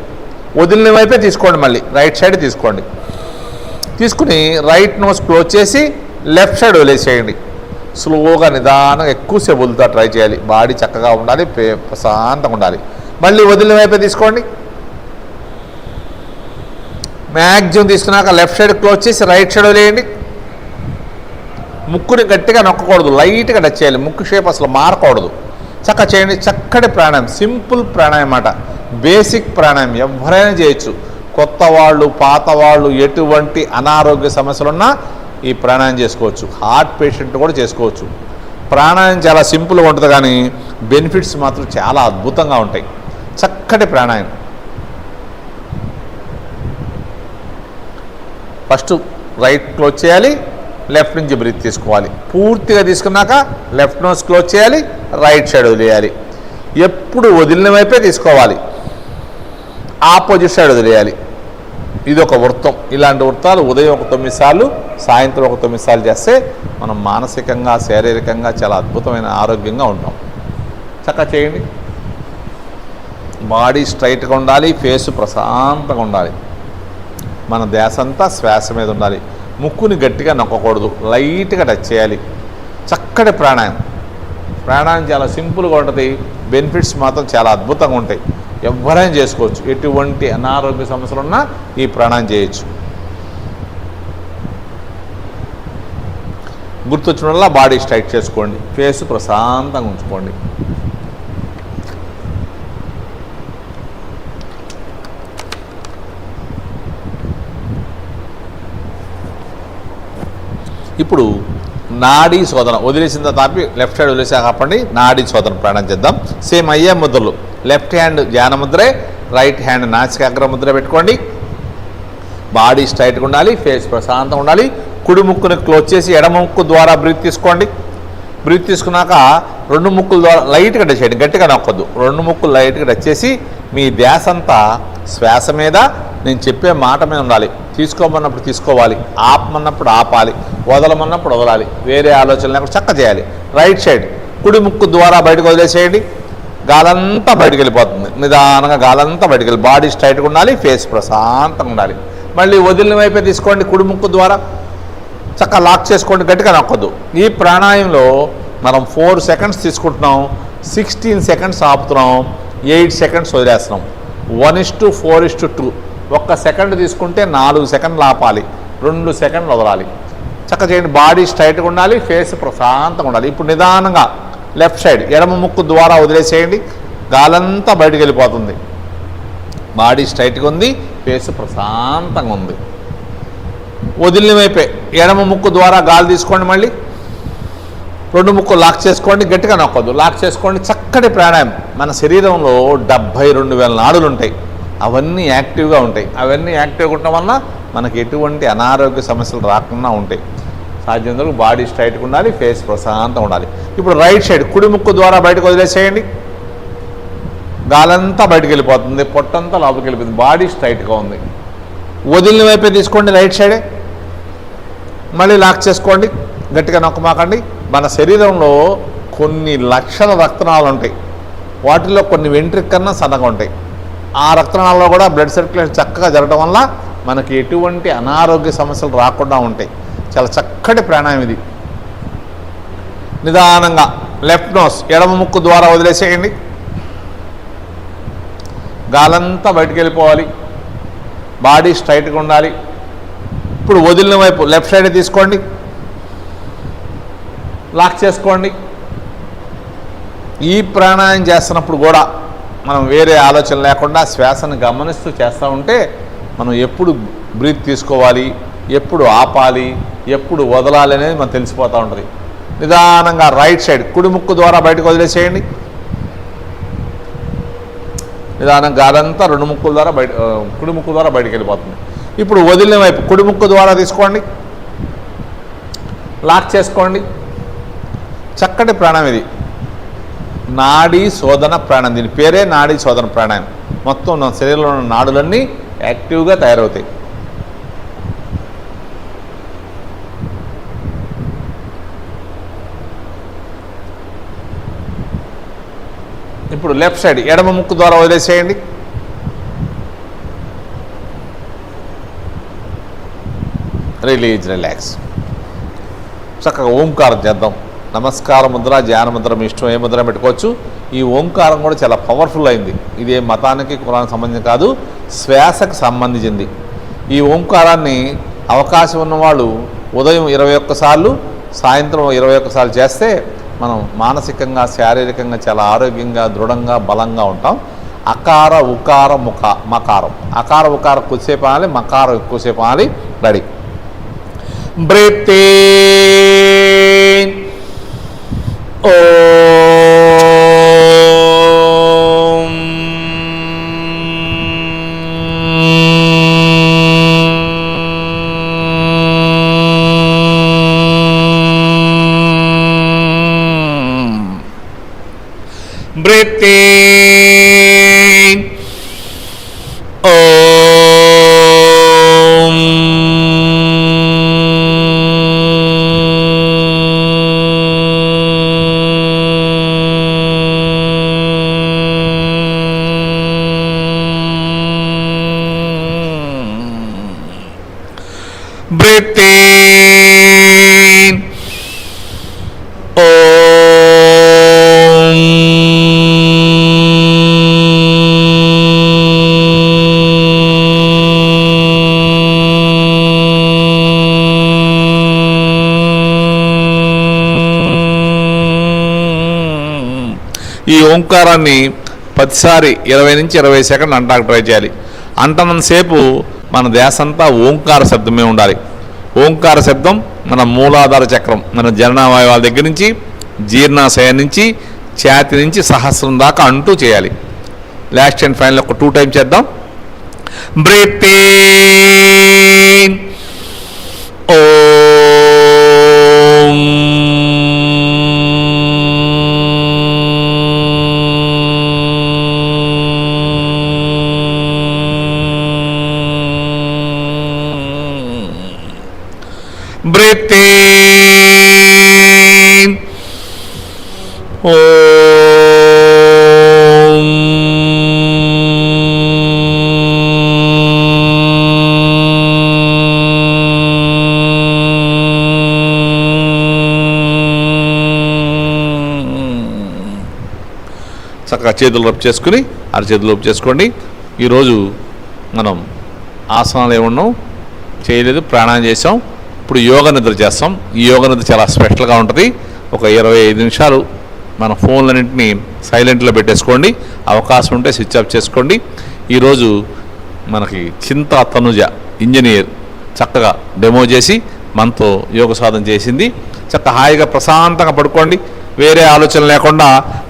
వదిలిన వైపే తీసుకోండి. మళ్ళీ రైట్ సైడ్ తీసుకోండి. తీసుకుని రైట్ నోస్ క్లోజ్ చేసి లెఫ్ట్ సైడ్ వదిలేసేయండి. స్లోగా నిదానంగా ఎక్కువసేపు వదులుతా ట్రై చేయాలి. బాడీ చక్కగా ఉండాలి, ప్రశాంతంగా ఉండాలి. మళ్ళీ వదిలిన వైపే తీసుకోండి. మ్యాక్సిమం తీసుకున్నాక లెఫ్ట్ సైడ్ క్లోజ్ చేసి రైట్ సైడ్ వదిలేయండి. ముక్కుని గట్టిగా నొక్కకూడదు, లైట్గా టచ్ చేయాలి. ముక్కు షేప్ అసలు మారకూడదు. చక్కగా చేయండి. చక్కటి ప్రాణాయామం, సింపుల్ ప్రాణాయామం అన్నమాట. బేసిక్ ప్రాణాయామం ఎవరైనా చేయొచ్చు. కొత్త వాళ్ళు, పాత వాళ్ళు, ఎటువంటి అనారోగ్య సమస్యలున్నా ఈ ప్రాణాయామం చేసుకోవచ్చు. హార్ట్ పేషెంట్ కూడా చేసుకోవచ్చు. ప్రాణాయామం చాలా సింపుల్గా ఉంటుంది, కానీ బెనిఫిట్స్ మాత్రం చాలా అద్భుతంగా ఉంటాయి. చక్కటి ప్రాణాయామం. ఫస్ట్ రైట్ క్లోజ్ చేయాలి, లెఫ్ట్ నుంచి బ్రీత్ తీసుకోవాలి. పూర్తిగా తీసుకున్నాక లెఫ్ట్ నోస్ క్లోజ్ చేయాలి, రైట్ సైడ్ వదిలేయాలి. ఎప్పుడు వదిలిన వైపే తీసుకోవాలి, ఆపోజిట్ సైడ్ వదిలేయాలి. ఇది ఒక వృత్తం. ఇలాంటి వృత్తాలు ఉదయం ఒక 9 సార్లు, సాయంత్రం ఒక 9 సార్లు చేస్తే మనం మానసికంగా, శారీరకంగా చాలా అద్భుతమైన ఆరోగ్యంగా ఉంటాం. చక్కగా చేయండి. బాడీ స్ట్రైట్గా ఉండాలి, ఫేస్ ప్రశాంతంగా ఉండాలి. మన ధ్యాస అంతా శ్వాస మీద ఉండాలి. ముక్కుని గట్టిగా నొక్కకూడదు, లైట్గా టచ్ చేయాలి. చక్కటి ప్రాణాయామం. ప్రాణాయామం చాలా సింపుల్గా ఉంటుంది, బెనిఫిట్స్ మాత్రం చాలా అద్భుతంగా ఉంటాయి. ఎవరైనా చేసుకోవచ్చు. ఎటువంటి అనారోగ్య సమస్యలున్నా ఈ ప్రాణాయామం చేయొచ్చు. గుర్తొచ్చిన వల్ల బాడీ స్ట్రైట్ చేసుకోండి, ఫేస్ ప్రశాంతంగా ఉంచుకోండి. ఇప్పుడు నాడీ శోధన వదిలేసిన తాపి లెఫ్ట్ సైడ్ వదిలేసా కాపండి. నాడీ శోధన ప్రాణాయామం చేద్దాం. సేమ్ అయ్యే ముద్రలు. లెఫ్ట్ హ్యాండ్ ధ్యాన ముద్రే, రైట్ హ్యాండ్ నాసికాగ్ర ముద్ర పెట్టుకోండి. బాడీ స్ట్రైట్గా ఉండాలి, ఫేస్ ప్రశాంతంగా ఉండాలి. కుడి ముక్కుని క్లోజ్ చేసి ఎడమ ముక్కు ద్వారా బ్రీత్ తీసుకోండి. బ్రీత్ తీసుకున్నాక 2 ముక్కుల ద్వారా లైట్గా టచ్ చేయండి, గట్టిగా నొక్కొద్దు. 2 ముక్కులు లైట్గా టచ్ చేసి మీ ధ్యాస అంతా శ్వాస మీద, నేను చెప్పే మాట మీద ఉండాలి. తీసుకోమన్నప్పుడు తీసుకోవాలి, ఆపమన్నప్పుడు ఆపాలి, వదలమన్నప్పుడు వదలాలి. వేరే ఆలోచన లేకుండా చక్క చేయాలి. రైట్ సైడ్ కుడి ముక్కు ద్వారా బయటకు వదిలేసేయండి. గాలంతా బయటకు వెళ్ళిపోతుంది. నిదానంగా గాలంతా బయటకు వెళ్ళి బాడీ స్ట్రైట్గా ఉండాలి, ఫేస్ ప్రశాంతంగా ఉండాలి. మళ్ళీ వదిలిన వైపే తీసుకోండి. కుడి ముక్కు ద్వారా చక్కగా లాక్ చేసుకోండి, గట్టిగా నొక్కొద్దు. ఈ ప్రాణాయామంలో మనం 4 సెకండ్స్ తీసుకుంటున్నాం, 16 సెకండ్స్ ఆపుతున్నాం, 8 సెకండ్స్ వదిలేస్తున్నాం. 1:4:2. 1 సెకండ్ తీసుకుంటే 4 సెకండ్లు ఆపాలి, 2 సెకండ్లు వదలాలి. చక్కగా చేయండి. బాడీ స్ట్రైట్గా ఉండాలి, ఫేస్ ప్రశాంతంగా ఉండాలి. ఇప్పుడు నిదానంగా లెఫ్ట్ సైడ్ ఎడమ ముక్కు ద్వారా వదిలేసేయండి. గాలంతా బయటకు వెళ్ళిపోతుంది. బాడీ స్ట్రైట్గా ఉంది, ఫేస్ ప్రశాంతంగా ఉంది. వదిలిన వైపే ఎడమ ముక్కు ద్వారా గాలి తీసుకోండి. మళ్ళీ 2 ముక్కులు లాక్ చేసుకోండి, గట్టిగా నొక్కొద్దు, లాక్ చేసుకోండి. చక్కటి ప్రాణాయామం. మన శరీరంలో 72,000 నాడులు ఉంటాయి, అవన్నీ యాక్టివ్గా ఉంటాయి. అవన్నీ యాక్టివ్గా ఉండటం వల్ల మనకి ఎటువంటి అనారోగ్య సమస్యలు రాకుండా ఉంటాయి. సాధ్యంతో బాడీ స్ట్రైట్గా ఉండాలి, ఫేస్ ప్రశాంతంగా ఉండాలి. ఇప్పుడు రైట్ సైడ్ కుడి ముక్కు ద్వారా బయటకు వదిలేసేయండి. గాలంతా బయటకు వెళ్ళిపోతుంది, పొట్టంతా లోపలికి వెళ్ళిపోతుంది. బాడీ స్ట్రైట్గా ఉంది. వదిలిన వైపే తీసుకోండి, రైట్ సైడే. మళ్ళీ లాక్ చేసుకోండి, గట్టిగా నొక్కమాకండి. మన శరీరంలో కొన్ని లక్షల రక్తనాళాలు ఉంటాయి. వాటిల్లో కొన్ని వెంట్రుక కన్నా సన్నగా ఉంటాయి. ఆ రక్తనాళాల్లో కూడా బ్లడ్ సర్క్యులేషన్ చక్కగా జరగడం వల్ల మనకి ఎటువంటి అనారోగ్య సమస్యలు రాకుండా ఉంటాయి. చాలా చక్కటి ప్రాణాయామం ఇది. నిదానంగా లెఫ్ట్ నోస్ ఎడమ ముక్కు ద్వారా వదిలేసేయండి. గాలంతా బయటకు వెళ్ళిపోవాలి, బాడీ స్ట్రైట్గా ఉండాలి. ఇప్పుడు వదిలిన వైపు లెఫ్ట్ సైడ్ తీసుకోండి, లాక్ చేసుకోండి. ఈ ప్రాణాయామం చేస్తున్నప్పుడు కూడా మనం వేరే ఆలోచన లేకుండా శ్వాసను గమనిస్తూ చేస్తూ ఉంటే మనం ఎప్పుడు బ్రీత్ తీసుకోవాలి, ఎప్పుడు ఆపాలి, ఎప్పుడు వదలాలి అనేది మనకు తెలిసిపోతూ ఉంటుంది. నిదానంగా రైట్ సైడ్ కుడి ముక్కు ద్వారా బయటకు వదిలేసేయండి. నిదానంగా గాలంతా 2 ముక్కుల ద్వారా కుడి ముక్కు ద్వారా బయటకు వెళ్ళిపోతుంది. ఇప్పుడు వదిలిన వైపు కుడి ముక్కు ద్వారా తీసుకోండి, లాక్ చేసుకోండి. చక్కటి ప్రాణాయామం ఇది, నాడీ శోధన ప్రాణాయామం. దీని పేరే నాడీ శోధన ప్రాణాయామం. మొత్తం నా శరీరంలో ఉన్న నాడులన్నీ యాక్టివ్గా తయారవుతాయి. ఇప్పుడు లెఫ్ట్ సైడ్ ఎడమ ముక్కు ద్వారా వదిలేసేయండి. Release, relax. చక్కగా ఓంకారం చేద్దాం. నమస్కార ముద్ర, ధ్యాన ముద్ర, మీ ఇష్టం ఏ ముద్ర పెట్టుకోవచ్చు. ఈ ఓంకారం కూడా చాలా పవర్ఫుల్ అయింది. ఇది ఏ మతానికి కులానికి సంబంధించి కాదు, శ్వాసకు సంబంధించింది. ఈ ఓంకారాన్ని అవకాశం ఉన్నవాళ్ళు ఉదయం 21 సార్లు, సాయంత్రం 21 సార్లు చేస్తే మనం మానసికంగా, శారీరకంగా చాలా ఆరోగ్యంగా, దృఢంగా, బలంగా ఉంటాం. అకార, ఉకార, మకారం. అకార ఉకార కొద్దిసేపు అనాలి, మకారం ఎక్కువసేపు అనాలి. Ready. Breathe in. Breathe in. Om. Breathe in. ఈ ఓంకారాన్ని 10 సారి 20 నుంచి 20 సెకండ్లు అంటానికి ట్రై చేయాలి. అంటనంతసేపు మన ధ్యాసంతా ఓంకార శబ్దమే ఉండాలి. ఓంకార శబ్దం మన మూలాధార చక్రం, మన జననావయవాల దగ్గర నుంచి, జీర్ణాశయం నుంచి, ఛాతి నుంచి సహస్రం దాకా అంటూ చేయాలి. లాస్ట్ అండ్ ఫైనల్ ఒక 2 టైమ్స్ చేద్దాం. Breathe in. Om. Breathe in. Om. చక్కగా చేతులు రబ్ చేసుకుని అరచేతులు రబ్ చేసుకోండి. ఈరోజు మనం ఆసనాలు ఏమన్నాం చేయలేదు, ప్రాణాయామం చేసాం. ఇప్పుడు యోగ నిద్ర చేస్తాం. ఈ యోగ నిద్ర చాలా స్పెషల్గా ఉంటుంది. ఒక 25 నిమిషాలు మన ఫోన్లన్నింటినీ సైలెంట్లో పెట్టేసుకోండి. అవకాశం ఉంటే స్విచ్ ఆఫ్ చేసుకోండి. ఈరోజు మనకి చింతా తనుజ ఇంజనీర్ చక్కగా డెమో చేసి మనతో యోగ సాధన చేసింది. చక్కగా హాయిగా ప్రశాంతంగా పడుకోండి. వేరే ఆలోచన లేకుండా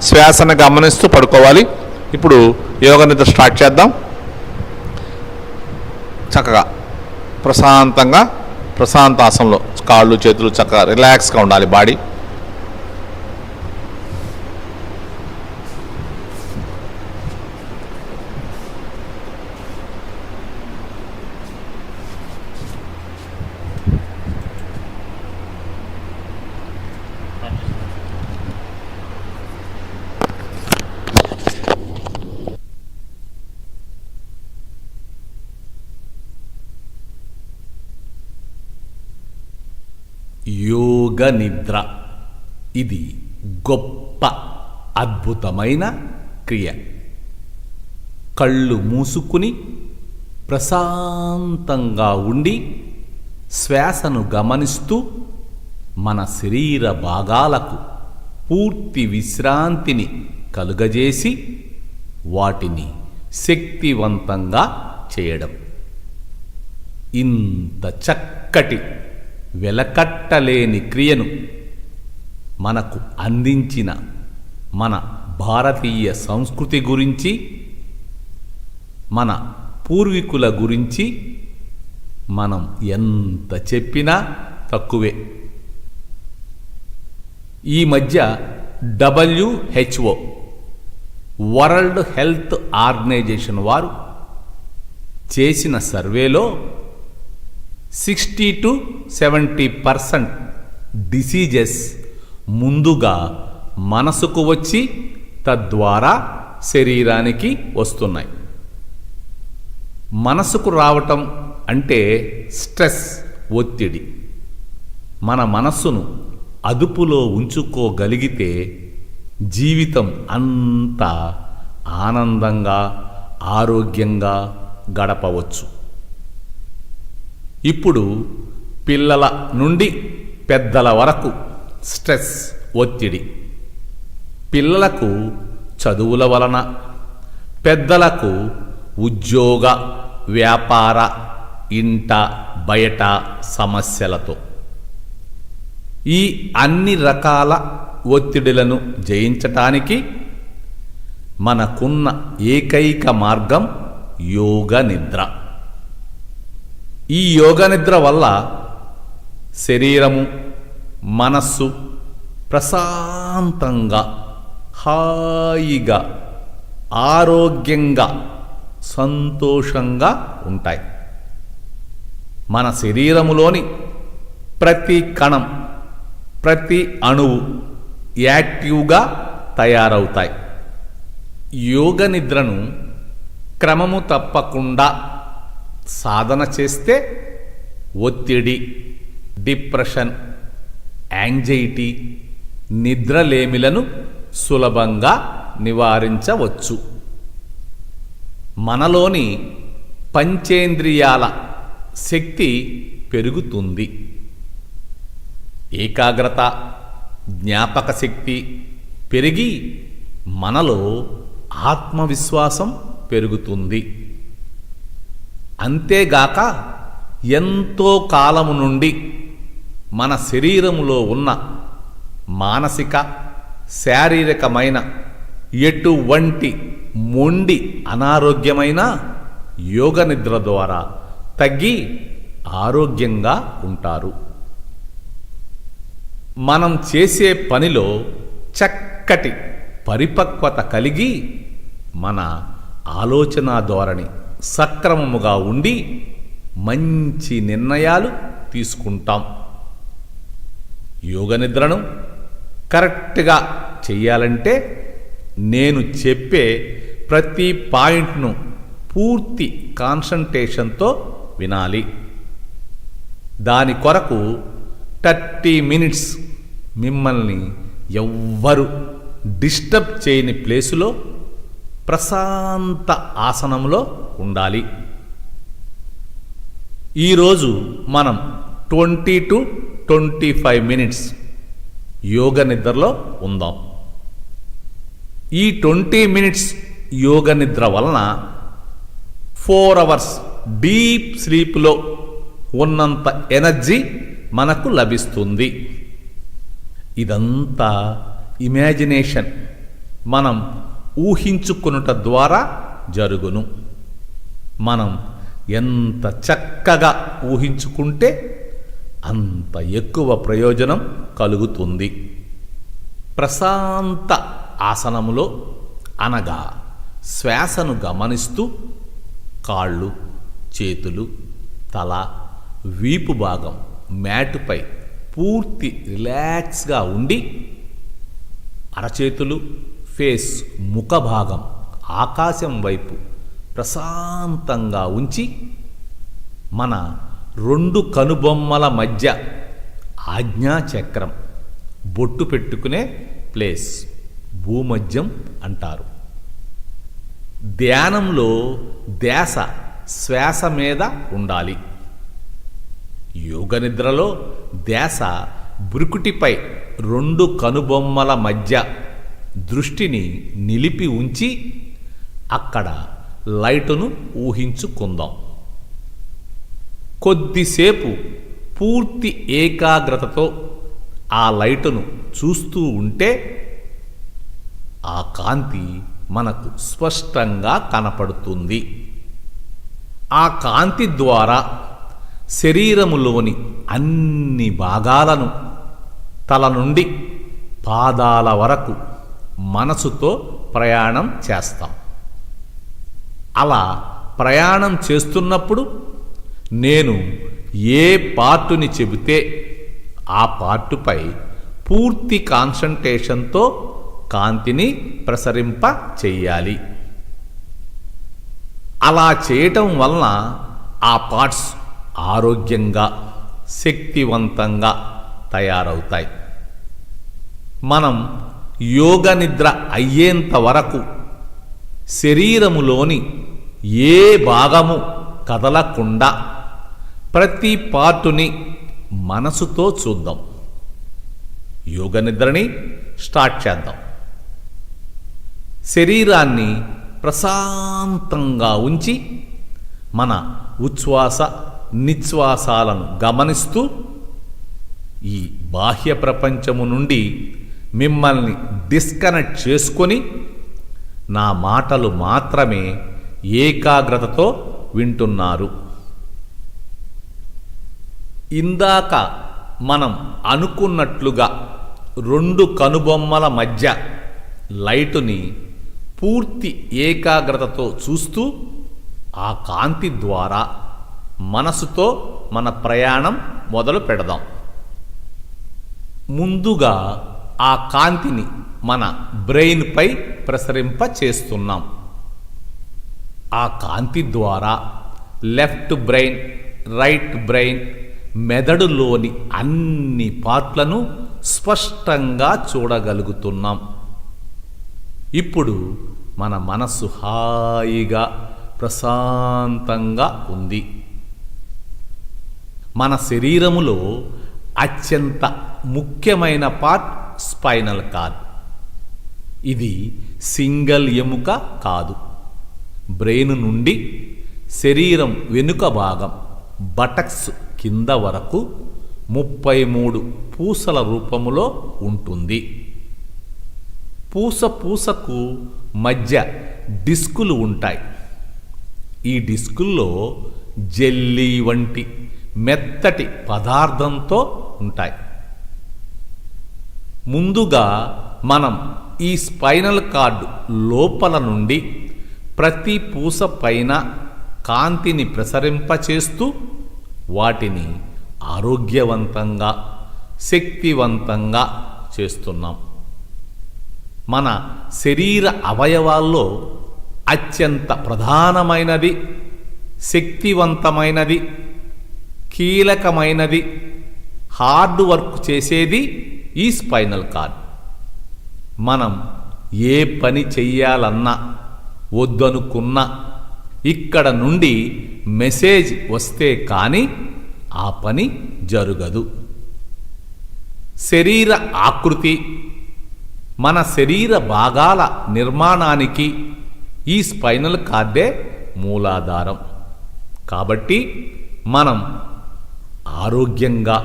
శ్వాసను గమనిస్తూ పడుకోవాలి. ఇప్పుడు యోగ నిద్ర స్టార్ట్ చేద్దాం. చక్కగా ప్రశాంతంగా ప్రశాంతాసనంలో కాళ్ళు చేతులు చక్కగా రిలాక్స్గా ఉండాలి బాడీ. యోగ నిద్ర ఇది గొప్ప అద్భుతమైన క్రియ. కళ్ళు మూసుకుని ప్రశాంతంగా ఉండి శ్వాసను గమనిస్తూ మన శరీర భాగాలకు పూర్తి విశ్రాంతిని కలుగజేసి వాటిని శక్తివంతంగా చేయడం. ఇంత చక్కటి వెలకట్టలేని క్రియను మనకు అందించిన మన భారతీయ సంస్కృతి గురించి, మన పూర్వీకుల గురించి మనం ఎంత చెప్పినా తక్కువే. ఈ మధ్య WHO వరల్డ్ హెల్త్ ఆర్గనైజేషన్ వారు చేసిన సర్వేలో 60-70% డిసీజెస్ ముందుగా మనసుకు వచ్చి తద్వారా శరీరానికి వస్తున్నాయి. మనసుకు రావటం అంటే స్ట్రెస్, ఒత్తిడి. మన మనస్సును అదుపులో ఉంచుకోగలిగితే జీవితం అంతా ఆనందంగా, ఆరోగ్యంగా గడపవచ్చు. ఇప్పుడు పిల్లల నుండి పెద్దల వరకు స్ట్రెస్, ఒత్తిడి. పిల్లలకు చదువుల వలన, పెద్దలకు ఉద్యోగ, వ్యాపార, ఇంట బయట సమస్యలతో. ఈ అన్ని రకాల ఒత్తిడులను జయించటానికి మనకున్న ఏకైక మార్గం యోగ నిద్ర. ఈ యోగ నిద్ర వల్ల శరీరము, మనస్సు ప్రశాంతంగా, హాయిగా, ఆరోగ్యంగా, సంతోషంగా ఉంటాయి. మన శరీరములోని ప్రతి కణం, ప్రతి అణువు యాక్టివ్గా తయారవుతాయి. యోగ నిద్రను క్రమము తప్పకుండా సాధన చేస్తే ఒత్తిడి, డిప్రెషన్, యాంగ్జైటీ, నిద్రలేమిలను సులభంగా నివారించవచ్చు. మనలోని పంచేంద్రియాల శక్తి పెరుగుతుంది. ఏకాగ్రత, జ్ఞాపక శక్తి పెరిగి మనలో ఆత్మవిశ్వాసం పెరుగుతుంది. అంతేగాక ఎంతో కాలము నుండి మన శరీరములో ఉన్న మానసిక, శారీరకమైన ఎటువంటి మొండి అనారోగ్యమైన యోగ నిద్ర ద్వారా తగ్గి ఆరోగ్యంగా ఉంటారు. మనం చేసే పనిలో చక్కటి పరిపక్వత కలిగి మన ఆలోచన ధోరణి సక్రమముగా ఉండి మంచి నిర్ణయాలు తీసుకుంటాం. యోగ నిద్రను కరెక్ట్గా చెయ్యాలంటే నేను చెప్పే ప్రతి పాయింట్ను పూర్తి కాన్సంట్రేషన్తో వినాలి. దాని కొరకు 30 మినిట్స్ మిమ్మల్ని ఎవ్వరు డిస్టర్బ్ చేయని ప్లేసులో ప్రశాంత ఆసనంలో ఉండాలి. ఈరోజు మనం 20-25 మినిట్స్ యోగ నిద్రలో ఉందాం. ఈ 20 మినిట్స్ యోగ నిద్ర వలన 4 అవర్స్ డీప్ స్లీప్లో ఉన్నంత ఎనర్జీ మనకు లభిస్తుంది. ఇదంతా ఇమాజినేషన్, మనం ఊహించుకునుట ద్వారా జరుగును. మనం ఎంత చక్కగా ఊహించుకుంటే అంత ఎక్కువ ప్రయోజనం కలుగుతుంది. ప్రశాంత ఆసనములో అనగా శ్వాసను గమనిస్తూ కాళ్ళు, చేతులు, తల, వీపు భాగం మ్యాటుపై పూర్తి రిలాక్స్గా ఉండి అరచేతులు, ఫేస్, ముఖ భాగం ఆకాశం వైపు ప్రశాంతంగా ఉంచి మన 2 కనుబొమ్మల మధ్య ఆజ్ఞాచక్రం, బొట్టు పెట్టుకునే ప్లేస్ భూమధ్యం అంటారు. ధ్యానంలో ధ్యాస శ్వాస మీద ఉండాలి. యోగ నిద్రలో ధ్యాస భృకుటిపై 2 కనుబొమ్మల మధ్య దృష్టిని నిలిపి ఉంచి అక్కడ లైటును ఊహించుకుందాం. కొద్దిసేపు పూర్తి ఏకాగ్రతతో ఆ లైటును చూస్తూ ఉంటే ఆ కాంతి మనకు స్పష్టంగా కనపడుతుంది. ఆ కాంతి ద్వారా శరీరములోని అన్ని భాగాలను తల నుండి పాదాల వరకు మనసుతో ప్రయాణం చేస్తాం. అలా ప్రయాణం చేస్తున్నప్పుడు నేను ఏ పార్టుని చెబితే ఆ పార్టుపై పూర్తి కాన్సంట్రేషన్తో కాంతిని ప్రసరింప చెయ్యాలి. అలా చేయటం వలన ఆ పార్ట్స్ ఆరోగ్యంగా శక్తివంతంగా తయారవుతాయి. మనం యోగ నిద్ర అయ్యేంత వరకు శరీరములోని ఏ భాగము కదలకుండా ప్రతి పార్టుని మనసుతో చూద్దాం. యోగ నిద్రని స్టార్ట్ చేద్దాం. శరీరాన్ని ప్రశాంతంగా ఉంచి మన ఉచ్ఛ్వాస నిశ్వాసాలను గమనిస్తూ ఈ బాహ్య ప్రపంచము నుండి మిమ్మల్ని డిస్కనెక్ట్ చేసుకొని నా మాటలు మాత్రమే ఏకాగ్రతతో వింటున్నారు. ఇందాక మనం అనుకున్నట్లుగా 2 కనుబొమ్మల మధ్య లైటుని పూర్తి ఏకాగ్రతతో చూస్తూ ఆ కాంతి ద్వారా మనసుతో మన ప్రయాణం మొదలు పెడదాం. ముందుగా ఆ కాంతిని మన బ్రెయిన్పై ప్రసరింప చేస్తున్నాం. ఆ కాంతి ద్వారా లెఫ్ట్ బ్రెయిన్, రైట్ బ్రెయిన్, మెదడులోని అన్ని పార్ట్లను స్పష్టంగా చూడగలుగుతున్నాం. ఇప్పుడు మన మనస్సు హాయిగా ప్రశాంతంగా ఉంది. మన శరీరములో అత్యంత ముఖ్యమైన పార్ట్ స్పైనల్ కార్డ్. ఇది సింగిల్ ఎముక కాదు. బ్రెయిన్ నుండి శరీరం వెనుక భాగం బటక్స్ కింద వరకు 33 పూసల రూపములో ఉంటుంది. పూసకు మధ్య డిస్కులు ఉంటాయి. ఈ డిస్కుల్లో జెల్లీ వంటి మెత్తటి పదార్థంతో ఉంటాయి. ముందుగా మనం ఈ స్పైనల్ కార్డు లోపల నుండి ప్రతి పూస పైన కాంతిని ప్రసరింపచేస్తూ వాటిని ఆరోగ్యవంతంగా శక్తివంతంగా చేస్తున్నాం. మన శరీర అవయవాల్లో అత్యంత ప్రధానమైనది, శక్తివంతమైనది, కీలకమైనది, హార్డ్ వర్క్ చేసేది ఈ స్పైనల్ కార్డ్. మనం ఏ పని చెయ్యాలన్నా వద్దనుకున్నా ఇక్కడ నుండి మెసేజ్ వస్తే కానీ ఆ పని జరగదు. శరీర ఆకృతి, మన శరీర భాగాల నిర్మాణానికి ఈ స్పైనల్ కార్డే మూలాధారం. కాబట్టి మనం ఆరోగ్యంగా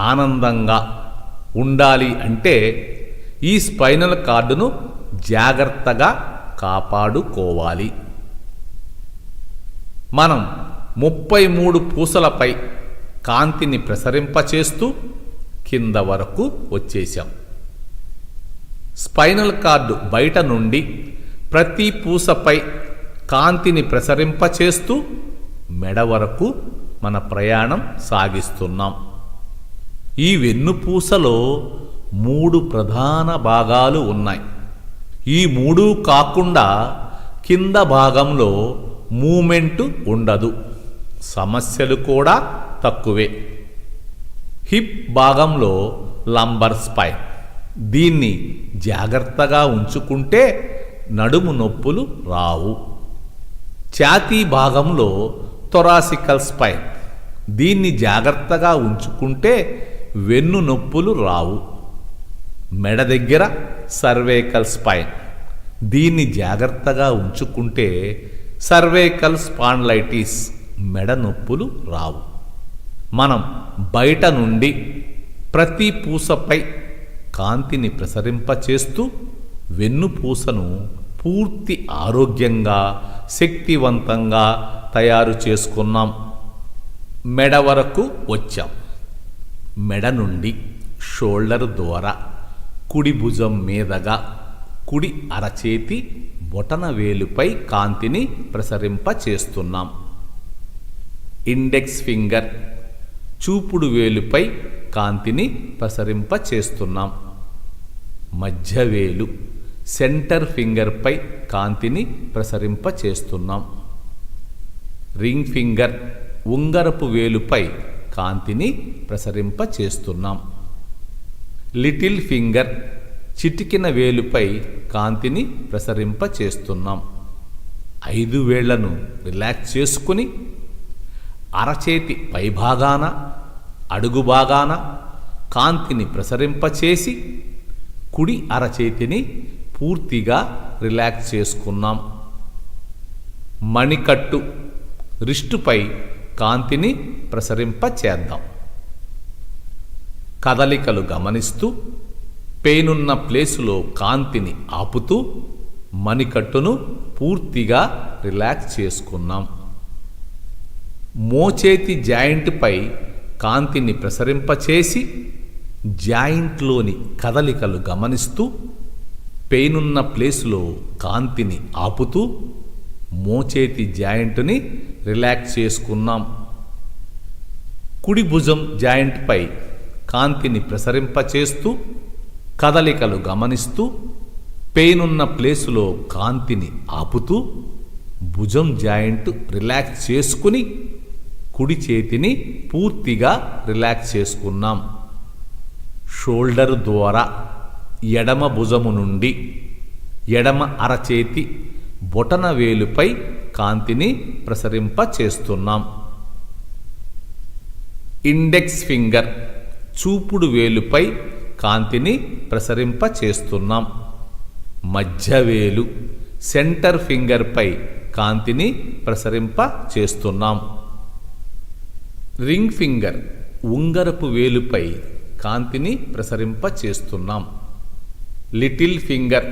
ఆనందంగా ఉండాలి అంటే ఈ స్పైనల్ కార్డును జాగ్రత్తగా కాపాడుకోవాలి. మనం 33 పూసలపై కాంతిని ప్రసరింపచేస్తూ కింద వరకు వచ్చేశాం. స్పైనల్ కార్డు బయట నుండి ప్రతి పూసపై కాంతిని ప్రసరింపచేస్తూ మెడ వరకు మన ప్రయాణం సాగిస్తున్నాం. ఈ వెన్నుపూసలో 3 ప్రధాన భాగాలు ఉన్నాయి. ఈ 3 కాకుండా కింద భాగంలో మూమెంటు ఉండదు. సమస్యలు కూడా తక్కువే. హిప్ భాగంలో లంబర్ స్పైన్. దీన్ని జాగ్రత్తగా ఉంచుకుంటే నడుము నొప్పులు రావు. ఛాతీ భాగంలో థొరాసికల్ స్పైన్. దీన్ని జాగ్రత్తగా ఉంచుకుంటే వెన్ను నొప్పులు రావు. మెడ దగ్గర సర్వైకల్ స్పైన్. దీన్ని జాగ్రత్తగా ఉంచుకుంటే సర్వైకల్ స్పాండ్లైటిస్, మెడ నొప్పులు రావు. మనం బయట నుండి ప్రతి పూసపై కాంతిని ప్రసరింపచేస్తూ వెన్నుపూసను పూర్తి ఆరోగ్యంగా శక్తివంతంగా తయారు చేసుకున్నాం. మెడ వరకు వచ్చాం. మెడ నుండి షోల్డర్ ద్వారా కుడి భుజం మీదగా కుడి అరచేతి బొటన వేలుపై కాంతిని ప్రసరింపచేస్తున్నాం. ఇండెక్స్ ఫింగర్ చూపుడు వేలుపై కాంతిని ప్రసరింపచేస్తున్నాం. మధ్యవేలు సెంటర్ ఫింగర్పై కాంతిని ప్రసరింపచేస్తున్నాం. రింగ్ ఫింగర్ ఉంగరపు వేలుపై కాంతిని ప్రసరింపచేస్తున్నాం. లిటిల్ ఫింగర్ చిటికిన వేలుపై కాంతిని ప్రసరింపచేస్తున్నాం. 5 వేళ్లను రిలాక్స్ చేసుకుని అరచేతి పైభాగాన అడుగు భాగాన కాంతిని ప్రసరింపచేసి కుడి అరచేతిని పూర్తిగా రిలాక్స్ చేసుకున్నాం. మణికట్టు రిస్టుపై కాంతిని ప్రసరింపచేద్దాం. కదలికలు గమనిస్తూ పెయినున్న ప్లేసులో కాంతిని ఆపుతూ మణికట్టును పూర్తిగా రిలాక్స్ చేసుకున్నాం. మోచేతి జాయింట్పై కాంతిని ప్రసరింపచేసి జాయింట్లోని కదలికలు గమనిస్తూ పెయినున్న ప్లేసులో కాంతిని ఆపుతూ మోచేతి జాయింట్ని రిలాక్స్ చేసుకున్నాం. కుడి భుజం జాయింట్పై కాంతిని ప్రసరింపచేస్తూ కదలికలు గమనిస్తూ పెయినున్న ప్లేసులో కాంతిని ఆపుతూ భుజం జాయింట్ రిలాక్స్ చేసుకుని కుడి చేతిని పూర్తిగా రిలాక్స్ చేసుకున్నాం. షోల్డర్ ద్వారా ఎడమ భుజము నుండి ఎడమ అరచేతి బొటన వేలుపై కాంతిని ప్రసరింపచేస్తున్నాం. ఇండెక్స్ ఫింగర్ చూపుడు వేలుపై కాంతిని ప్రసరింపచేస్తున్నాం. మధ్యవేలు సెంటర్ ఫింగర్పై కాంతిని ప్రసరింపచేస్తున్నాం. రింగ్ ఫింగర్ ఉంగరపు వేలుపై కాంతిని ప్రసరింపచేస్తున్నాం. లిటిల్ ఫింగర్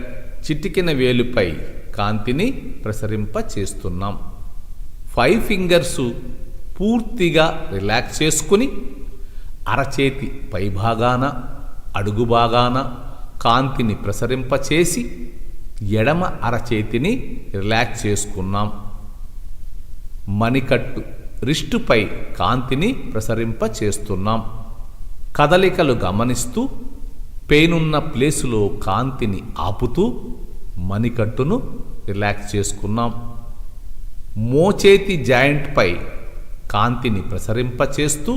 చిటికిన వేలుపై కాంతిని ప్రసరింపచేస్తున్నాం. 5 ఫింగర్సు పూర్తిగా రిలాక్స్ చేసుకుని అరచేతి పైభాగాన అడుగు భాగాన కాంతిని ప్రసరింపచేసి ఎడమ అరచేతిని రిలాక్స్ చేసుకున్నాం. మణికట్టు రిస్టుపై కాంతిని ప్రసరింపచేస్తున్నాం. కదలికలు గమనిస్తూ పెయినున్న ప్లేసులో కాంతిని ఆపుతూ మణికట్టును రిలాక్స్ చేసుకున్నాం. మోచేతి జాయింట్పై కాంతిని ప్రసరింపచేస్తూ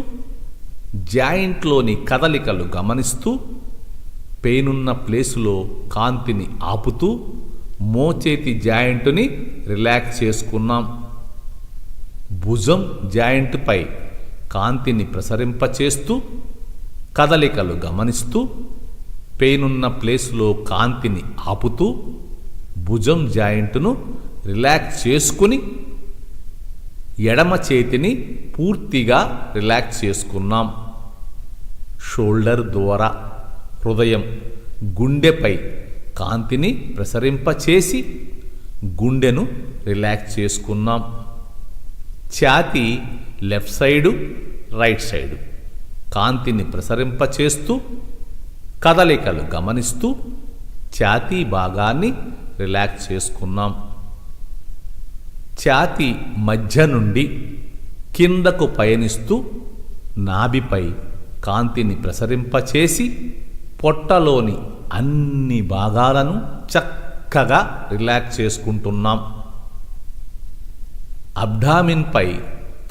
జాయింట్లోని కదలికలు గమనిస్తూ పెయినున్న ప్లేసులో కాంతిని ఆపుతూ మోచేతి జాయింట్ని రిలాక్స్ చేసుకున్నాం. భుజం జాయింట్పై కాంతిని ప్రసరింపచేస్తూ కదలికలు గమనిస్తూ పెయినున్న ప్లేసులో కాంతిని ఆపుతూ భుజం జాయింట్ను రిలాక్స్ చేసుకుని ఎడమ చేతిని పూర్తిగా రిలాక్స్ చేసుకున్నాం. షోల్డర్ ద్వారా హృదయం గుండెపై కాంతిని ప్రసరింపచేసి గుండెను రిలాక్స్ చేసుకున్నాం. ఛాతీ లెఫ్ట్ సైడు రైట్ సైడు కాంతిని ప్రసరింపచేస్తూ కదలికలు గమనిస్తూ ఛాతీ భాగాన్ని రిలాక్స్ చేసుకున్నాం. ఛాతీ మధ్య నుండి కిందకు పయనిస్తూ నాభిపై కాంతిని ప్రసరింపచేసి పొట్టలోని అన్ని భాగాలను చక్కగా రిలాక్స్ చేసుకుంటున్నాం. అబ్డామిన్పై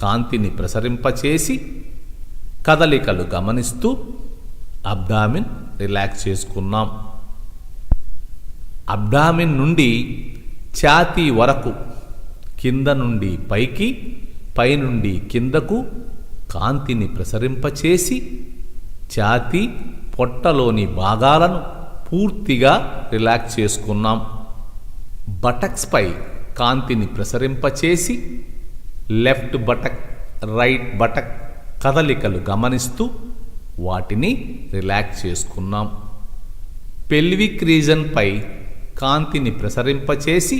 కాంతిని ప్రసరింపచేసి కదలికలు గమనిస్తూ అబ్డామిన్ రిలాక్స్ చేసుకున్నాం. అబ్డామిన్ నుండి ఛాతీ వరకు కింద నుండి పైకి పైనుండి కిందకు కాంతిని ప్రసరింపచేసి ఛాతీ పొట్టలోని భాగాలను పూర్తిగా రిలాక్స్ చేసుకున్నాం. బటక్స్పై కాంతిని ప్రసరింపచేసి లెఫ్ట్ బటక్ రైట్ బటక్ కదలికలు గమనిస్తూ వాటిని రిలాక్స్ చేసుకున్నాం. పెల్విక్ రీజన్పై కాంతిని ప్రసరింపచేసి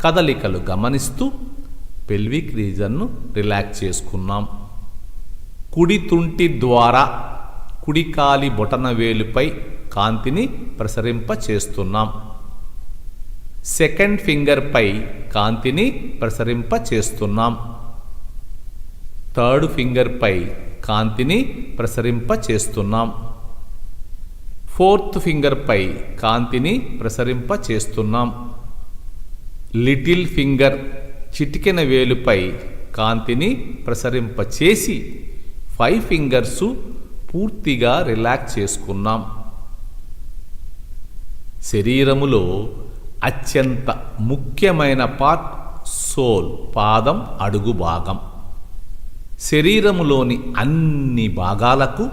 కదలికలు గమనిస్తూ పెల్విక్ రీజన్ను రిలాక్స్ చేసుకున్నాం. కుడి తుంటి ద్వారా కుడి కాలి బొటన వేలుపై కాంతిని ప్రసరింప చేస్తున్నాం. సెకండ్ ఫింగర్ పై కాంతిని ప్రసరింప చేస్తున్నాం. థర్డ్ ఫింగర్ పై కాంతిని ప్రసరింప చేస్తున్నాం. ఫోర్త్ ఫింగర్ పై కాంతిని ప్రసరింప చేస్తున్నాం. లిటిల్ ఫింగర్ చిటికెన వేలుపై కాంతిని ప్రసరింప చేసి 5 ఫింగర్స్ పూర్తిగా రిలాక్స్ చేసుకున్నాం. శరీరములో అత్యంత ముఖ్యమైన పార్ట్ సోల్, పాదం అడుగు భాగం. శరీరములోని అన్ని భాగాలకు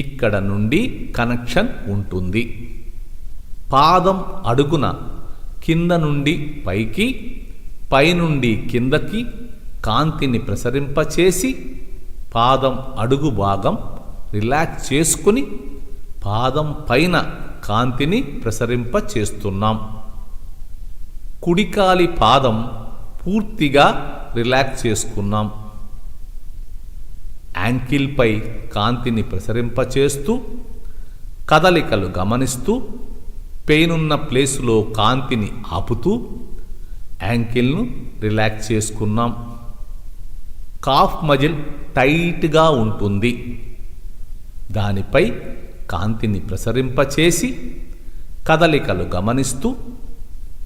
ఇక్కడ నుండి కనెక్షన్ ఉంటుంది. పాదం అడుగున కింద నుండి పైకి, పైనుండి కిందకి కాంతిని ప్రసరింపచేసి పాదం అడుగు భాగం రిలాక్స్ చేసుకుని పాదం పైన కాంతిని ప్రసరింప చేస్తున్నాం. కుడికాలి పాదం పూర్తిగా రిలాక్స్ చేసుకున్నాం. యాంకిల్పై కాంతిని ప్రసరింపచేస్తూ కదలికలు గమనిస్తూ పెయినున్న ప్లేసులో కాంతిని ఆపుతూ యాంకిల్ను రిలాక్స్ చేసుకున్నాం. కాఫ్ మజిల్ టైట్గా ఉంటుంది. దానిపై కాంతిని ప్రసరింపచేసి కదలికలు గమనిస్తూ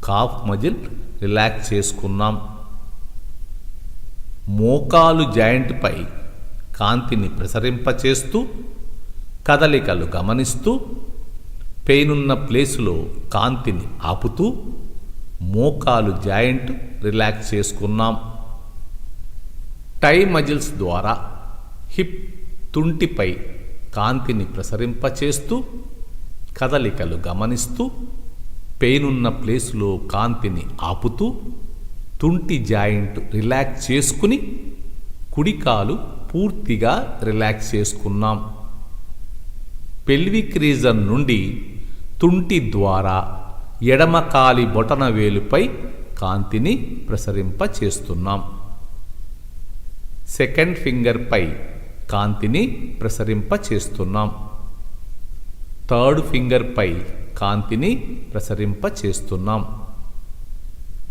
కాఫ్ మజిల్ రిలాక్స్ చేసుకున్నాం. మోకాలు జాయింట్పై కాంతిని ప్రసరింపచేస్తూ కదలికలు గమనిస్తూ పెయినున్న ప్లేసులో కాంతిని ఆపుతూ మోకాలు జాయింట్ రిలాక్స్ చేసుకున్నాం. టై మజిల్స్ ద్వారా హిప్ తుంటిపై కాంతిని ప్రసరింపచేస్తూ కదలికలు గమనిస్తూ పెయినున్న ప్లేసులో కాంతిని ఆపుతూ తుంటి జాయింట్ రిలాక్స్ చేసుకుని కుడికాలు పూర్తిగా రిలాక్స్ చేసుకున్నాం. పెల్విక్ రీజన్ నుండి తుంటి ద్వారా ఎడమ కాలి బొటన వేలుపై కాంతిని ప్రసరింప చేస్తున్నాం. సెకండ్ ఫింగర్ పై కాంతిని ప్రసరింప చేస్తున్నాం. థర్డ్ ఫింగర్ పై కాంతిని ప్రసరింప చేస్తున్నాం.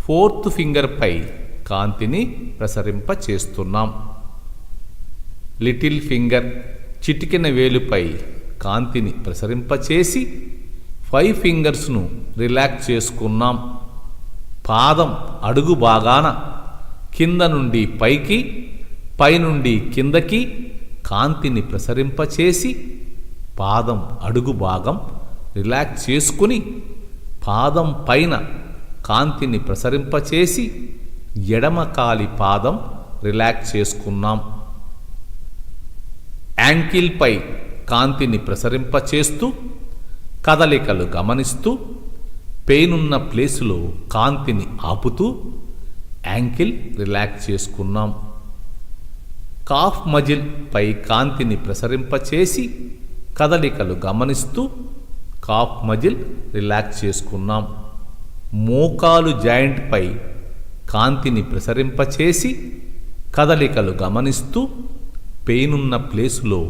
ఫోర్త్ ఫింగర్ పై కాంతిని ప్రసరింప చేస్తున్నాం. లిటిల్ ఫింగర్ చిటికెన వేలుపై కాంతిని ప్రసరింపచేసి 5 ఫింగర్స్ను రిలాక్స్ చేసుకున్నాం. పాదం అడుగు భాగాన కింద నుండి పైకి, పైనుండి కిందకి కాంతిని ప్రసరింపచేసి పాదం అడుగు భాగం రిలాక్స్ చేసుకుని పాదం పైన కాంతిని ప్రసరింపచేసి ఎడమ కాలి పాదం రిలాక్స్ చేసుకున్నాం. యాంకిల్పై కాంతిని ప్రసరింపచేస్తూ కదలికలు గమనిస్తూ పెయినున్న ప్లేసులో కాంతిని ఆపుతూ యాంకిల్ రిలాక్స్ చేసుకున్నాం. కాఫ్ మజిల్ పై కాంతిని ప్రసరింపచేసి కదలికలు గమనిస్తూ కాఫ్ మజిల్ రిలాక్స్ చేసుకున్నాం. మోకాలు జాయింట్ పై కాంతిని ప్రసరింపచేసి కదలికలు గమనిస్తూ పెయినున్న ప్లేసులో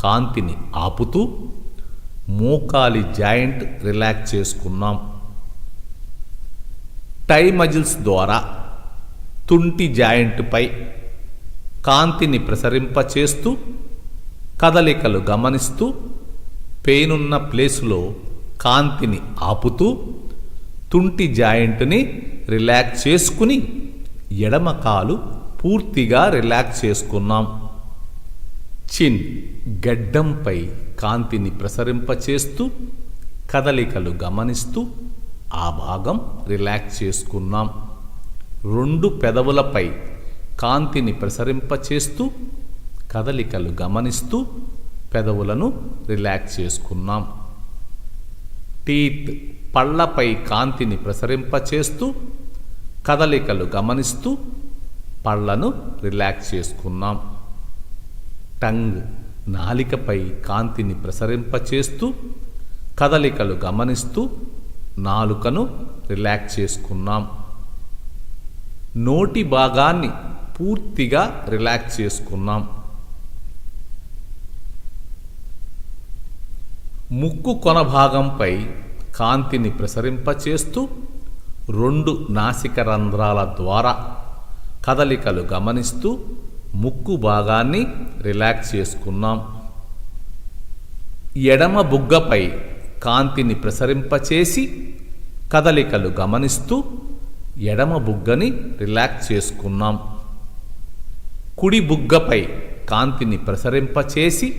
కాంతిని ఆపుతూ మోకాలి జాయింట్ రిలాక్స్ చేసుకున్నాం. టై మజిల్స్ ద్వారా తుంటి జాయింట్పై కాంతిని ప్రసరింపచేస్తూ కదలికలు గమనిస్తూ పెయినున్న ప్లేసులో కాంతిని ఆపుతూ తుంటి జాయింట్ని రిలాక్స్ చేసుకుని ఎడమ కాలు పూర్తిగా రిలాక్స్ చేసుకున్నాం. చిన్ గడ్డంపై కాంతిని ప్రసరింపచేస్తూ కదలికలు గమనిస్తూ ఆ భాగం రిలాక్స్ చేసుకున్నాం. 2 పెదవులపై కాంతిని ప్రసరింపచేస్తూ కదలికలు గమనిస్తూ పెదవులను రిలాక్స్ చేసుకున్నాం. టీత్ పళ్ళపై కాంతిని ప్రసరింపచేస్తూ కదలికలు గమనిస్తూ పళ్ళను రిలాక్స్ చేసుకున్నాం. టంగ్ నాలికపై కాంతిని ప్రసరింపచేస్తూ కదలికలు గమనిస్తూ నాలుకను రిలాక్స్ చేసుకున్నాం. నోటి భాగాన్ని పూర్తిగా రిలాక్స్ చేసుకున్నాం. ముక్కు కొన భాగంపై కాంతిని ప్రసరింపచేస్తూ 2 నాసిక రంధ్రాల ద్వారా కదలికలు గమనిస్తూ ముక్కు భాగాన్ని రిలాక్స్ చేసుకున్నాం. ఎడమ బుగ్గపై కాంతిని ప్రసరింపచేసి కదలికలు గమనిస్తూ ఎడమ బుగ్గని రిలాక్స్ చేసుకున్నాం. కుడి బుగ్గపై కాంతిని ప్రసరింపచేసి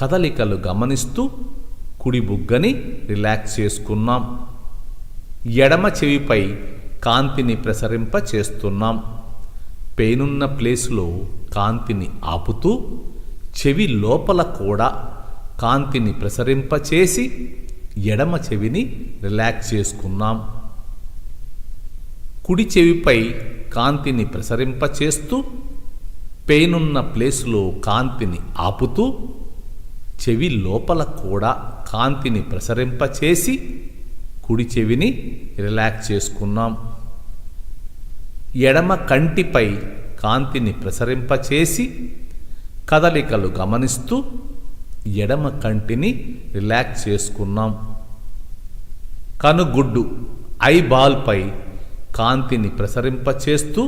కదలికలు గమనిస్తూ కుడి బుగ్గని రిలాక్స్ చేసుకున్నాం. ఎడమ చెవిపై కాంతిని ప్రసరింపచేస్తున్నాం. పెయినున్న ప్లేసులో కాంతిని ఆపుతూ చెవి లోపల కూడా కాంతిని ప్రసరింపచేసి ఎడమ చెవిని రిలాక్స్ చేసుకున్నాం. కుడి చెవిపై కాంతిని ప్రసరింపచేస్తూ పెయినున్న ప్లేసులో కాంతిని ఆపుతూ చెవి లోపల కూడా కాంతిని ప్రసరింపచేసి కుడి చెవిని రిలాక్స్ చేసుకున్నాం. ఎడమ కంటిపై కాంతిని ప్రసరింపచేసి కదలికలు గమనిస్తూ ఎడమ కంటిని రిలాక్స్ చేసుకున్నాం. కనుగుడ్డు ఐబాల్పై కాంతిని ప్రసరింపచేస్తూ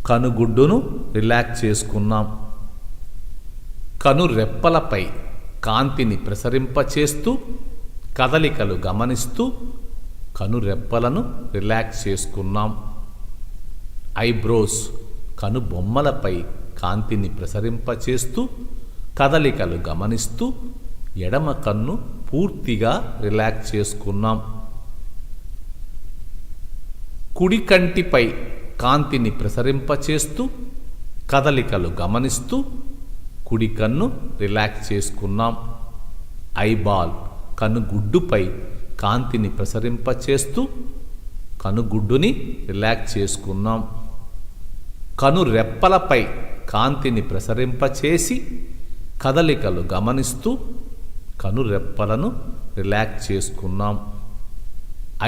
కనుగుడ్డును రిలాక్స్ చేసుకున్నాం. కనురెప్పలపై కాంతిని ప్రసరింపచేస్తూ కదలికలు గమనిస్తూ కనురెప్పలను రిలాక్స్ చేసుకున్నాం. ఐబ్రోస్ కనుబొమ్మలపై కాంతిని ప్రసరింపచేస్తూ కదలికలు గమనిస్తూ ఎడమ కన్ను పూర్తిగా రిలాక్స్ చేసుకున్నాం. కుడి కంటిపై కాంతిని ప్రసరింపచేస్తూ కదలికలు గమనిస్తూ కుడి కన్ను రిలాక్స్ చేసుకున్నాం. ఐబాల్ కనుగుడ్డుపై కాంతిని ప్రసరింపచేస్తూ కనుగుడ్డుని రిలాక్స్ చేసుకున్నాం. కనురెప్పలపై కాంతిని ప్రసరింపచేసి కదలికలు గమనిస్తూ కనురెప్పలను రిలాక్స్ చేసుకున్నాం.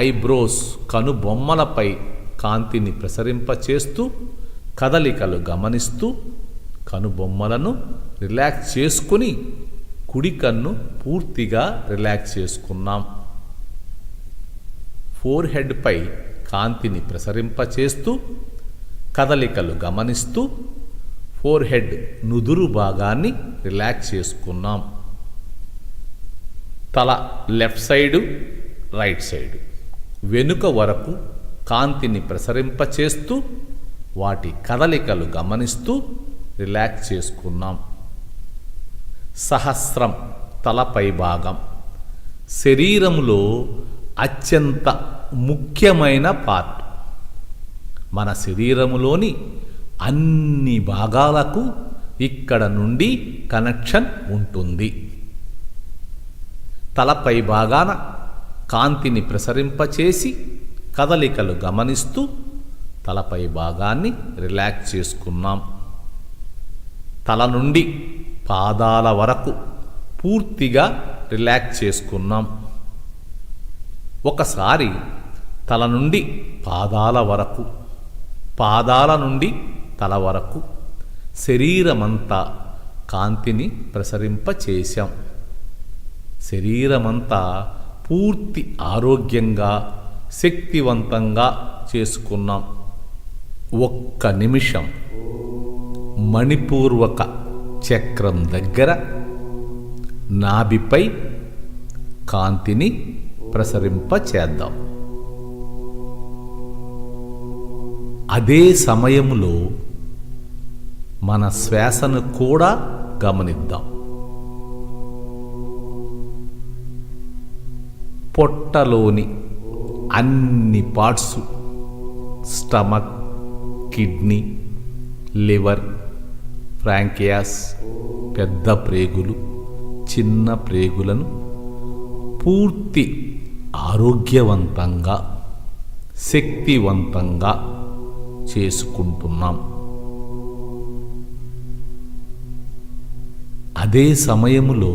ఐబ్రోస్ కనుబొమ్మలపై కాంతిని ప్రసరింపచేస్తూ కదలికలు గమనిస్తూ కనుబొమ్మలను రిలాక్స్ చేసుకుని కుడి కన్ను పూర్తిగా రిలాక్స్ చేసుకున్నాం. ఫోర్హెడ్పై కాంతిని ప్రసరింపచేస్తూ కదలికలు గమనిస్తూ ఫోర్హెడ్ నుదురు భాగాన్ని రిలాక్స్ చేసుకున్నాం. తల లెఫ్ట్ సైడు రైట్ సైడు వెనుక వరకు కాంతిని ప్రసరింపచేస్తూ వాటి కదలికలు గమనిస్తూ రిలాక్స్ చేసుకున్నాం. సహస్రం తలపై భాగం శరీరములో అత్యంత ముఖ్యమైన పార్ట్. మన శరీరములోని అన్ని భాగాలకు ఇక్కడ నుండి కనెక్షన్ ఉంటుంది. తలపై భాగాన కాంతిని ప్రసరింపచేసి కదలికలు గమనిస్తూ తలపై భాగాన్ని రిలాక్స్ చేసుకున్నాం. తల నుండి పాదాల వరకు పూర్తిగా రిలాక్స్ చేసుకున్నాం. ఒకసారి తల నుండి పాదాల వరకు, పాదాల నుండి తల వరకు శరీరమంతా కాంతిని ప్రసరింపచేశాం. శరీరమంతా పూర్తి ఆరోగ్యంగా శక్తివంతంగా చేసుకున్నాం. ఒక్క నిమిషం మణిపూర్వక చక్రం దగ్గర నాభిపై కాంతిని ప్రసరింపచేద్దాం. అదే సమయంలో మన శ్వాసను కూడా గమనిద్దాం. పొట్టలోని అన్ని పార్ట్స్, స్టమక్, కిడ్నీ, లివర్, ఫ్రాంకియాస్, పెద్ద ప్రేగులు, చిన్న ప్రేగులను పూర్తి ఆరోగ్యవంతంగా శక్తివంతంగా చేసుకుంటున్నాం. అదే సమయములో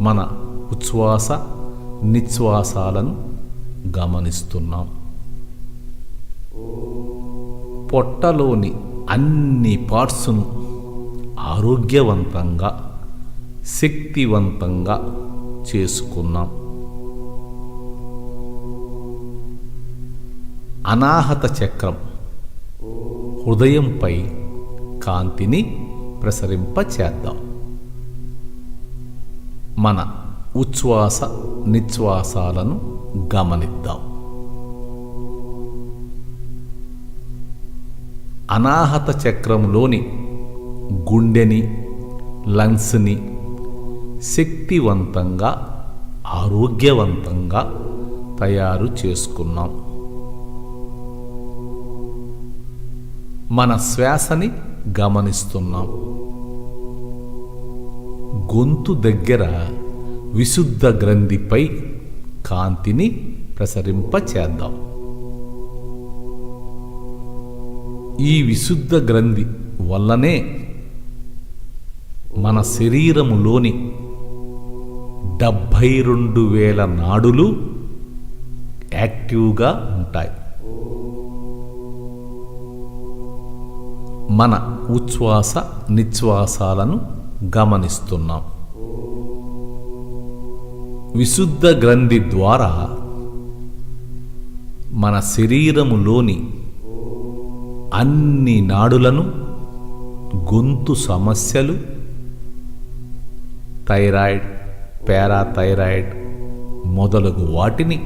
మన ఉచ్ఛ్వాస నిశ్వాసాలను గమనిస్తున్నాం. పొట్టలోని అన్ని పార్ట్స్ను ఆరోగ్యవంతంగా శక్తివంతంగా చేసుకున్నాం. అనాహత చక్రం హృదయంపై కాంతిని ప్రసరింపచేద్దాం. మన ఉచ్ఛ్వాస నిశ్వాసాలను గమనిద్దాం. అనాహత చక్రంలోని గుండెని, లంగ్స్ని శక్తివంతంగా, ఆరోగ్యవంతంగా తయారు చేసుకున్నాం. మన శ్వాసని గమనిస్తున్నాం. గొంతు దగ్గర విశుద్ధ గ్రంథిపై కాంతిని ప్రసరింపచేద్దాం. ఈ విశుద్ధ గ్రంథి వల్లనే మన శరీరములోని 72,000 నాడులు యాక్టివ్గా ఉంటాయి. మన ఉచ్ఛ్వాస నిశ్వాసాలను గమనిస్తున్నాం. విశుద్ధ గ్రంథి ద్వారా మన శరీరములోని అన్ని నాడులను, గొంతు సమస్యలు, థైరాయిడ్, పారాథైరాయిడ్ మొదలగు వాటిని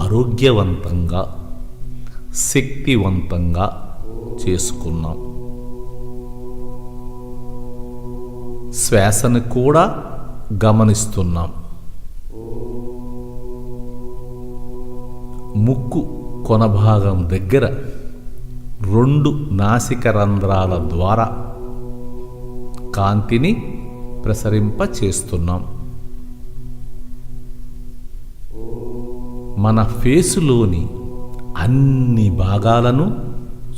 ఆరోగ్యవంతంగా, శక్తివంతంగా చేసుకున్నాం. శ్వాసను కూడా గమనిస్తున్నాం. ముక్కు కొన భాగం దగ్గర 2 నాసిక రంధ్రాల ద్వారా కాంతిని ప్రసరింపచేస్తున్నాం. మన ఫేసులోని అన్ని భాగాలను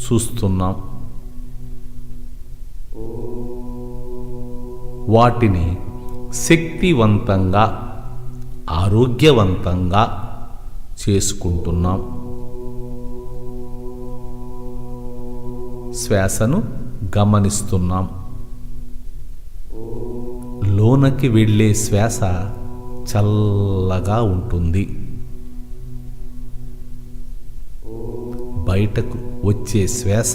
చూస్తున్నాం. వాటిని శక్తివంతంగా, ఆరోగ్యవంతంగా చేసుకుంటున్నాం. శ్వాసను గమనిస్తున్నాం. లోనకి వెళ్ళే శ్వాస చల్లగా ఉంటుంది. బయటకు వచ్చే శ్వాస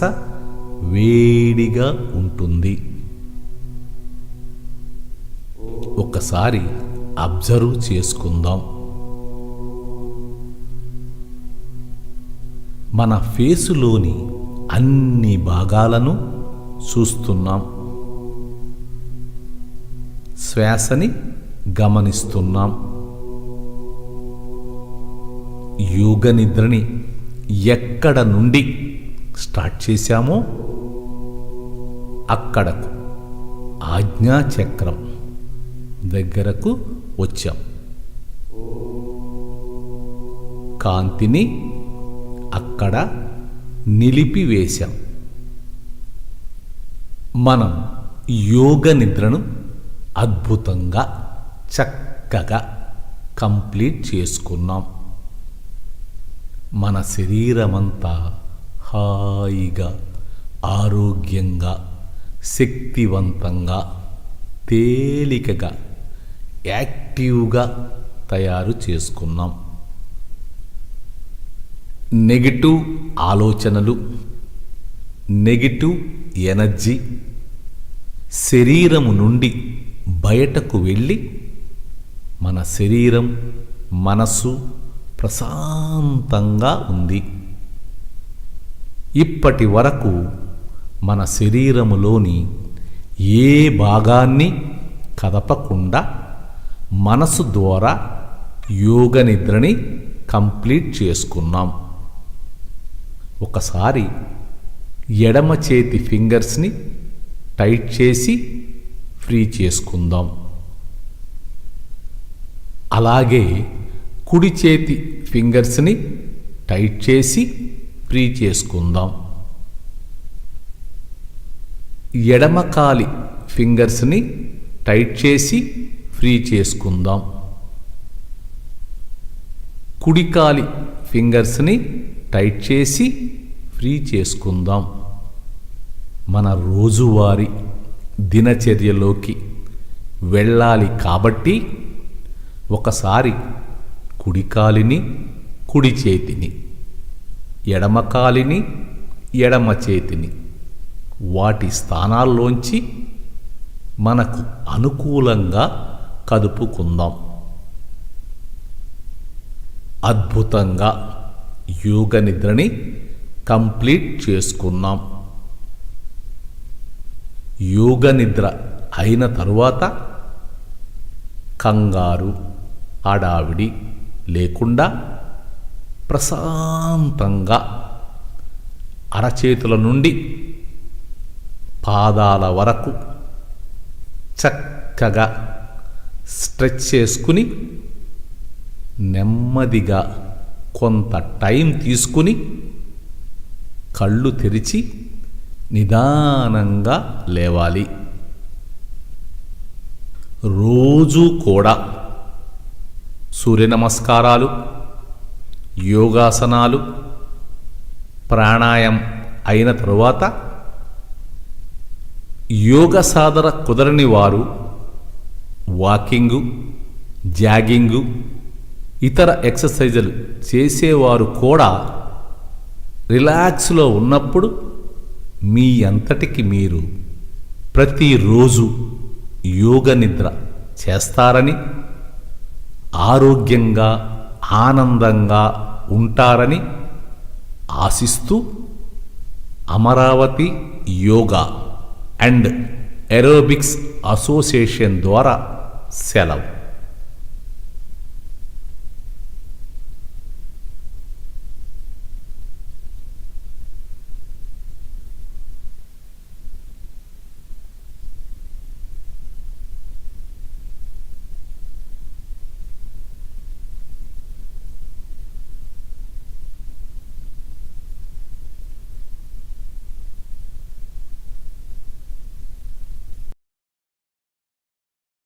వేడిగా ఉంటుంది. ఒకసారి అబ్జర్వ్ చేసుకుందాం. మన ఫేసులోని అన్ని భాగాలను చూస్తున్నాం. శ్వాసని గమనిస్తున్నాం. యోగ నిద్రని ఎక్కడ నుండి స్టార్ట్ చేశామో అక్కడకు, ఆజ్ఞాచక్రం దగ్గరకు వచ్చాం. కాంతిని అక్కడ నిలిపివేశాం. మనం యోగ నిద్రను అద్భుతంగా, చక్కగా కంప్లీట్ చేసుకున్నాం. మన శరీరమంతా హాయిగా, ఆరోగ్యంగా, శక్తివంతంగా, తేలికగా, యాక్టివ్గా తయారు చేసుకున్నాం. నెగిటివ్ ఆలోచనలు, నెగిటివ్ ఎనర్జీ శరీరము నుండి బయటకు వెళ్ళి మన శరీరం, మనసు ప్రశాంతంగా ఉంది. ఇప్పటి వరకు మన శరీరములోని ఏ భాగాన్ని కదపకుండా మనసు ద్వారా యోగ నిద్రని కంప్లీట్ చేసుకున్నాం. ఒకసారి ఎడమ చేతి ఫింగర్స్ని టైట్ చేసి ఫ్రీ చేసుకుందాం. అలాగే కుడి చేతి ఫింగర్స్ని టైట్ చేసి ఫ్రీ చేసుకుందాం. ఎడమ కాలి ఫింగర్స్ని టైట్ చేసి ఫ్రీ చేసుకుందాం. కుడికాలి ఫింగర్స్ని టైట్ చేసి ఫ్రీ చేసుకుందాం. మన రోజువారీ దినచర్యలోకి వెళ్ళాలి కాబట్టి ఒకసారి కుడి కాలిని కుడి చేతిని, ఎడమ కాలిని ఎడమ చేతిని వాటి స్థానాల్లోంచి మనకు అనుకూలంగా కదుపుకుందాం. అద్భుతంగా యోగ నిద్రని కంప్లీట్ చేసుకున్నాం. యోగ నిద్ర అయిన తరువాత కంగారు, హడావిడి లేకుండా ప్రశాంతంగా అరచేతుల నుండి పాదాల వరకు చక్కగా స్ట్రెచ్ చేసుకుని నెమ్మదిగా కొంత టైం తీసుకుని కళ్ళు తెరిచి నిదానంగా లేవాలి. రోజూ కూడా సూర్య నమస్కారాలు, యోగాసనాలు, ప్రాణాయామం అయిన తరువాత యోగ సాధన కుదరని వారు వాకింగు, జాగింగు, ఇతర ఎక్సర్సైజులు చేసేవారు కూడా రిలాక్స్లో ఉన్నప్పుడు మీ అంతటికి మీరు ప్రతిరోజు యోగ నిద్ర చేస్తారని, ఆరోగ్యంగా ఆనందంగా ఉంటారని ఆశిస్తూ Amaravati yoga and aerobics association ద్వారా సెలవు.